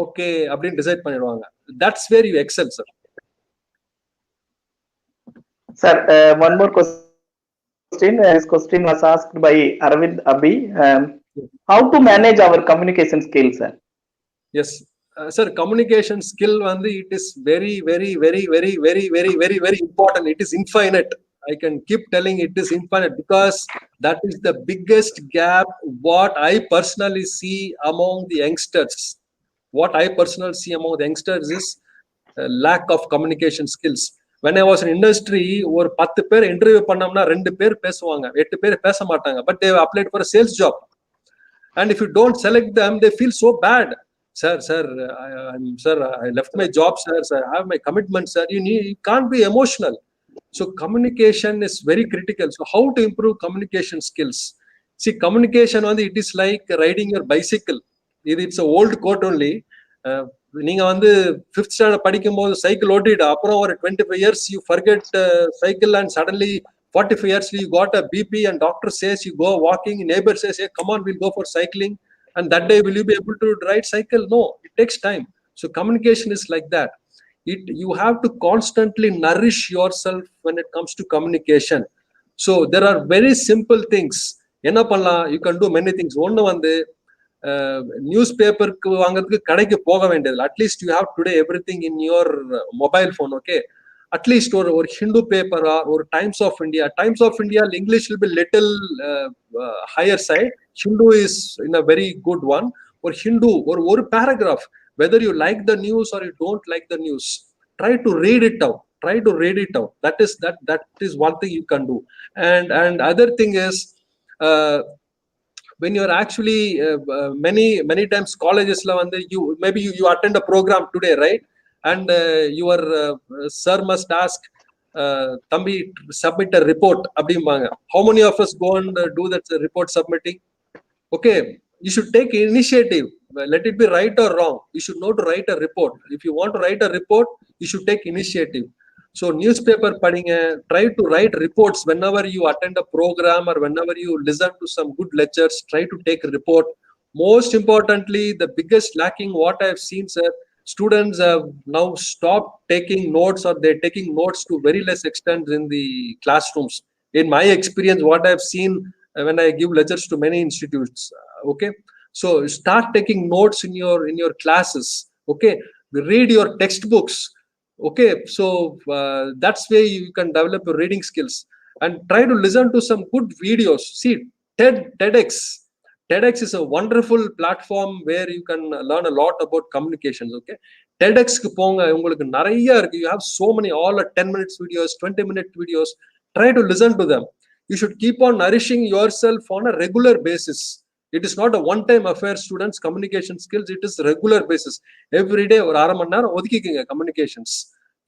Okay, அப்படின்னு decide பண்ணிடுவாங்க. That's where you excel, sir. Sir, one more question. This question was asked by Arvind Abhi. How to manage our communication skills, sir? Yes, sir. Communication skill, it is very, very, very, very, very, very, very, very important. It is infinite. I can keep telling it is infinite because that is the biggest gap. What I personally see among the youngsters, is lack of communication skills. When I was in industry, ஒரு 10 பேர் interview பண்ணோம்னா 2 பேர் பேசுவாங்க, 8 பேர் பேச மாட்டாங்க. But they applied for a sales job, and if you don't select them, they feel so bad. Sir, I left my job, sir. I have my commitment, sir. You can't be emotional. So communication is very critical. So how to improve communication skills? See, communication it is like riding your bicycle. It's an old quote only. நீங்க வந்து 5th standard படிக்கும்போது cycle ஓட்டிட்டு அப்புறம் ஒரு 25 years you forget cycle, and suddenly 45 years you got a BP and doctor says you go walking, neighbor says, hey, come on, we'll go for cycling, and that day will you be able to ride cycle? No, it takes time. So communication is like that. You have to constantly nourish yourself when it comes to communication. So there are very simple things. என்ன பண்ணலாம்? You can do many things. ஒன்னு வந்து news பேப்பருக்கு வாங்குறதுக்கு கடைக்கு போக வேண்டியது. At least you have today everything in your mobile phone. Okay, at least ஒரு ஹிந்து பேப்பரா, ஒரு times of India English will be little higher side. Hindu is in a very good one. ஒரு ஹிந்து ஒரு paragraph, whether you like the news or you don't like the news, try to read it out. That is one thing you can do. And other thing is, when you're actually many times colleges la maybe you attend a program today, right? And your sir must ask, Thambi, submit a report abdimbanga. How many of us go and do that report submitting? Okay, you should take initiative. Let it be right or wrong, you should know to write a report. If you want to write a report, you should take initiative. So newspaper padinga, try to write reports whenever you attend a program or whenever you listen to some good lectures. Try to take a report. Most importantly, the biggest lacking what I have seen, sir, students have now stopped taking notes, or they're taking notes to very less extent in the classrooms. In my experience, what I've seen when I give lectures to many institutes, okay, so start taking notes in your classes. Okay, read your textbooks. Okay, so that's where you can develop your reading skills, and try to listen to some good videos. See, TEDx is a wonderful platform where you can learn a lot about communications. Okay, TEDx ku ponga, ungalku nariya irukku. You have so many, all 10 minutes videos, 20-minute videos. Try to listen to them. You should keep on nourishing yourself on a regular basis. It is not a one-time affair, students. Communication skills, it is regular basis. Every day or 1/2 மணி நேரம் ஒதுக்கிக்கங்க communications.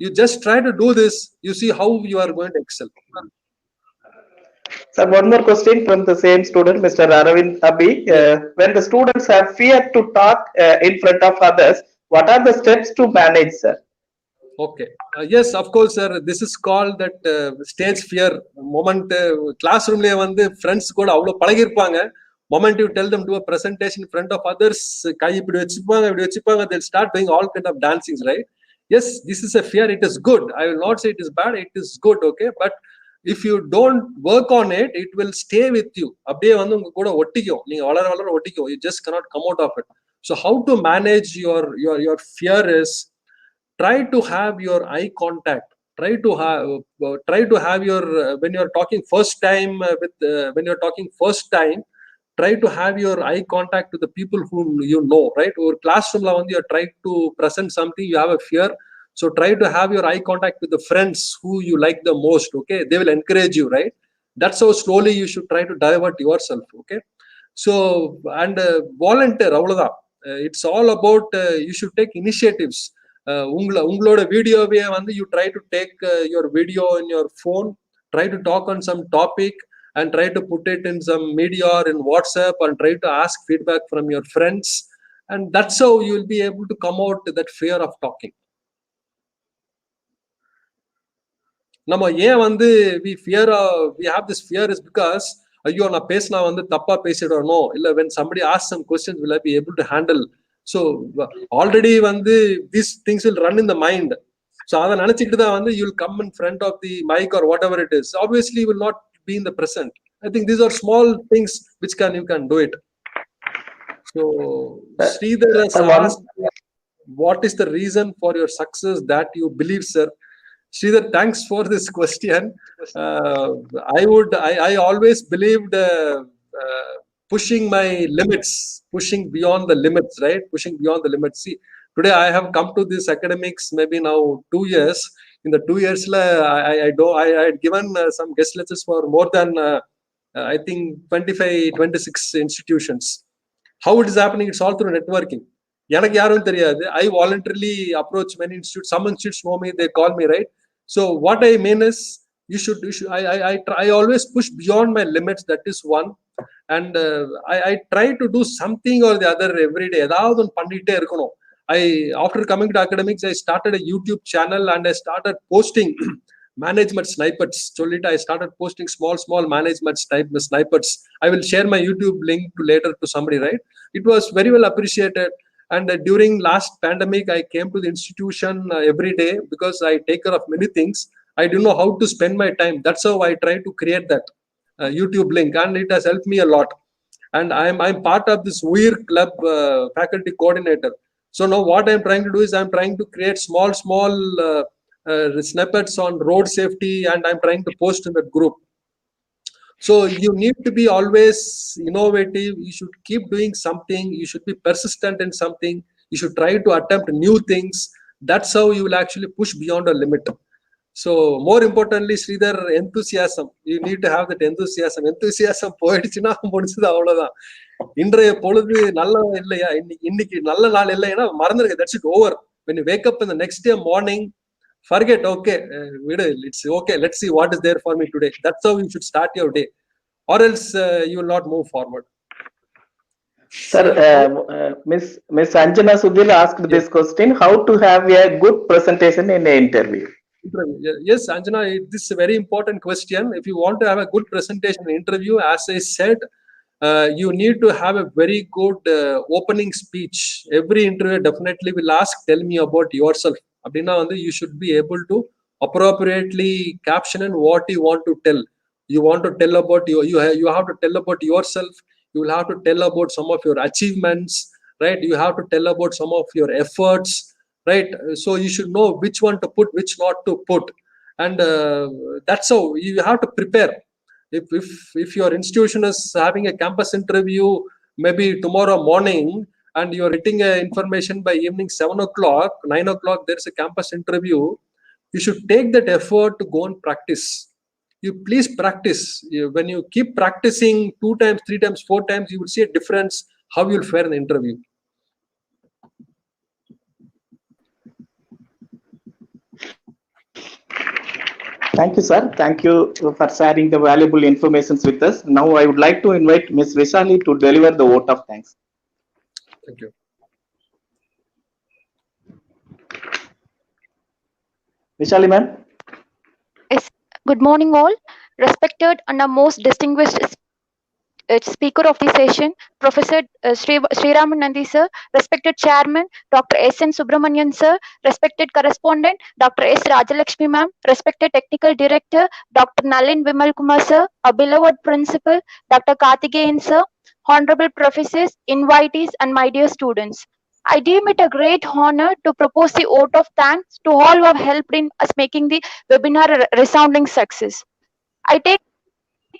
You just try to do this. You see how you are going to excel. Sir, one more question from the same student, Mr. Arvind Abhi. When the students have fear to talk in front of others, what are the steps to manage, sir? Okay. Yes, of course, sir. This is called that stage fear moment. Classroom le வந்து friends கூட அவ்வளவு பழகிருப்பாங்க. Moment you tell them to a presentation in front of others, kai ipdi vechipanga, they'll start doing all kind of dancings, right? Yes, this is a fear. It is good. I will not say it is bad. It is good. Okay, but if you don't work on it, it will stay with you. Abdiye vandu unga kuda ottikum, neenga valara ottikum. You just cannot come out of it. So how to manage your fear is, try to have your eye contact. Try to have your when you're talking first time when you're talking first time, try to have your eye contact to the people whom you know, right? Or classroom la vandu you try to present something, you have a fear, so try to have your eye contact with the friends who you like the most. Okay, they will encourage you, right? That's how slowly you should try to divert yourself. Okay, so and volunteer avladha. It's all about you should take initiatives. உங்களோட வீடியோவே வந்து you try to take your video in your phone, try to talk on some topic and try to put it in some media or in WhatsApp and try to ask feedback from your friends, and that's how you will be able to come out to that fear of talking. நம்ம ஏன் வந்து we have this fear is because ஐயோ நான் பேசினா வந்து தப்பா பேசிடணும், இல்ல when somebody asks some questions will I be able to handle. So already வந்து these things will run in the mind. So அதை நினைச்சுக்கிட்டு தான் வந்து you will come in front of the mic or whatever it is. Obviously you will not be in the present. I think these are small things which you can do it. So Sridhar has asked, what is the reason for your success that you believe, sir? Sridhar, thanks for this question. I always believed pushing my limits, pushing beyond the limits, right? Pushing beyond the limits. See, today I have come to this academics maybe now 2 years. In the 2 years, I had given some guest lectures for more than I think 25, 26 institutions. How it is happening? It's all through networking. எனக்கு யாரும் தெரியாது. I voluntarily approach many institutes. Some institutes know me, they call me, right? So what I mean is, I always push beyond my limits. That is one. And I try to do something or the other every day. ஏதாவது ஒன்று பண்ணிட்டே இருக்கணும். After coming to academics, I started a YouTube channel and I started posting management snippets. I started posting small management snippets. I will share my YouTube link later to somebody, right? It was very well appreciated. And during last pandemic, I came to the institution every day because I take care of many things. I don't know how to spend my time. That's how I try to create that YouTube link, and it has helped me a lot. And I'm part of this UIR club faculty coordinator. So now what I'm trying to do is I'm trying to create small snippets on road safety, and I'm trying to post in that group. So you need to be always innovative. You should keep doing something. You should be persistent in something. You should try to attempt new things. That's how you will actually push beyond a limit. So more importantly, Sridhar, enthusiasm. You need to have that enthusiasm. Enthusiasm போயிடுச்சுன்னா முடிச்சது அவ்வளவுதான். இன்றைய பொழுது நல்ல இல்லையா, இன்னைக்கு நல்ல நாள் இல்லைன்னா மறந்துருங்க. That's it, over. When you wake up in the next day morning, forget, okay, it's okay, let's see what is there for me today. That's how you should start your day, or else you will not move forward. Sir, Miss Anjana Sudhir asked this question: how to have a good presentation in an interview? Yes, Anjana, this is a very important question. If you want to have a good presentation in interview, as I said, you need to have a very good opening speech. Every interviewer definitely will ask, tell me about yourself. அப்படின்னா வந்து you should be able to appropriately caption in what you want to tell. You want to tell about you have to tell about yourself. You will have to tell about some of your achievements, right? You have to tell about some of your efforts, right? So you should know which one to put, which not to put, and that's how you have to prepare. If your institution is having a campus interview maybe tomorrow morning, and you are getting information by evening 7 o'clock, 9 o'clock, there is a campus interview, you should take that effort to go and practice. You please practice. When you keep practicing 2 times, 3 times, 4 times, you will see a difference how you will fare in the interview. Thank you, sir. Thank you for sharing the valuable information with us. Now I would like to invite Ms. Vishali to deliver the vote of thanks. Thank you. Vishali ma'am. Yes. Good morning all. Respected and our most distinguished speaker of the session, Professor Sreeraman Nandi sir, respected chairman, Dr. S.N. Subramanian sir, respected correspondent, Dr. S. Rajalakshmi ma'am, respected technical director, Dr. Nalin Vimal Kumar sir, our beloved principal, Dr. Karthikeyan sir, honorable professors, invitees, and my dear students. I deem it a great honor to propose the vote of thanks to all who have helped in us making the webinar a resounding success. I take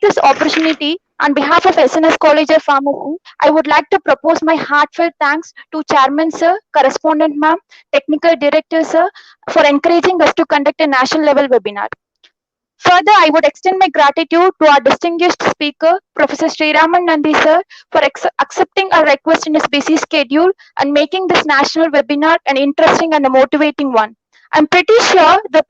this opportunity on behalf of SNS College of Pharmacy. I would like to propose my heartfelt thanks to Chairman sir, Correspondent ma'am, Technical Director sir, for encouraging us to conduct a national level webinar. Further, I would extend my gratitude to our distinguished speaker, Professor Sreeraman Nandi sir, for accepting our request in his busy schedule and making this national webinar an interesting and a motivating one. I'm pretty sure the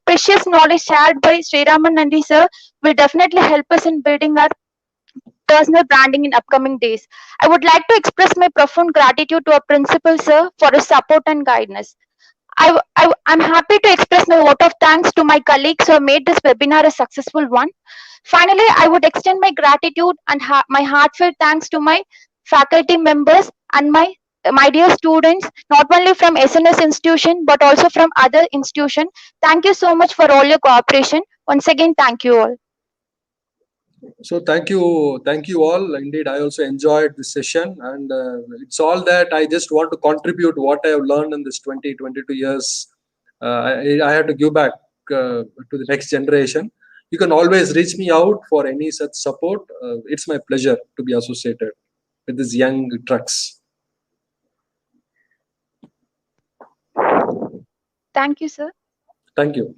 precious knowledge shared by Sreeraman Nandi sir will definitely help us in building our personal branding in upcoming days. I would like to express my profound gratitude to our principal sir for his support and guidance. I'm happy to express my vote of thanks to my colleagues who have made this webinar a successful one. Finally, I would extend my gratitude and my heartfelt thanks to my faculty members and my dear students, not only from SNS institution but also from other institution. Thank you so much for all your cooperation. Once again, thank you all. So thank you all. Indeed, I also enjoyed this session, and it's all that I just want to contribute what I have learned in this 22 years. I have to give back to the next generation. You can always reach me out for any such support. It's my pleasure to be associated with these young trucks. Thank you, sir. Thank you.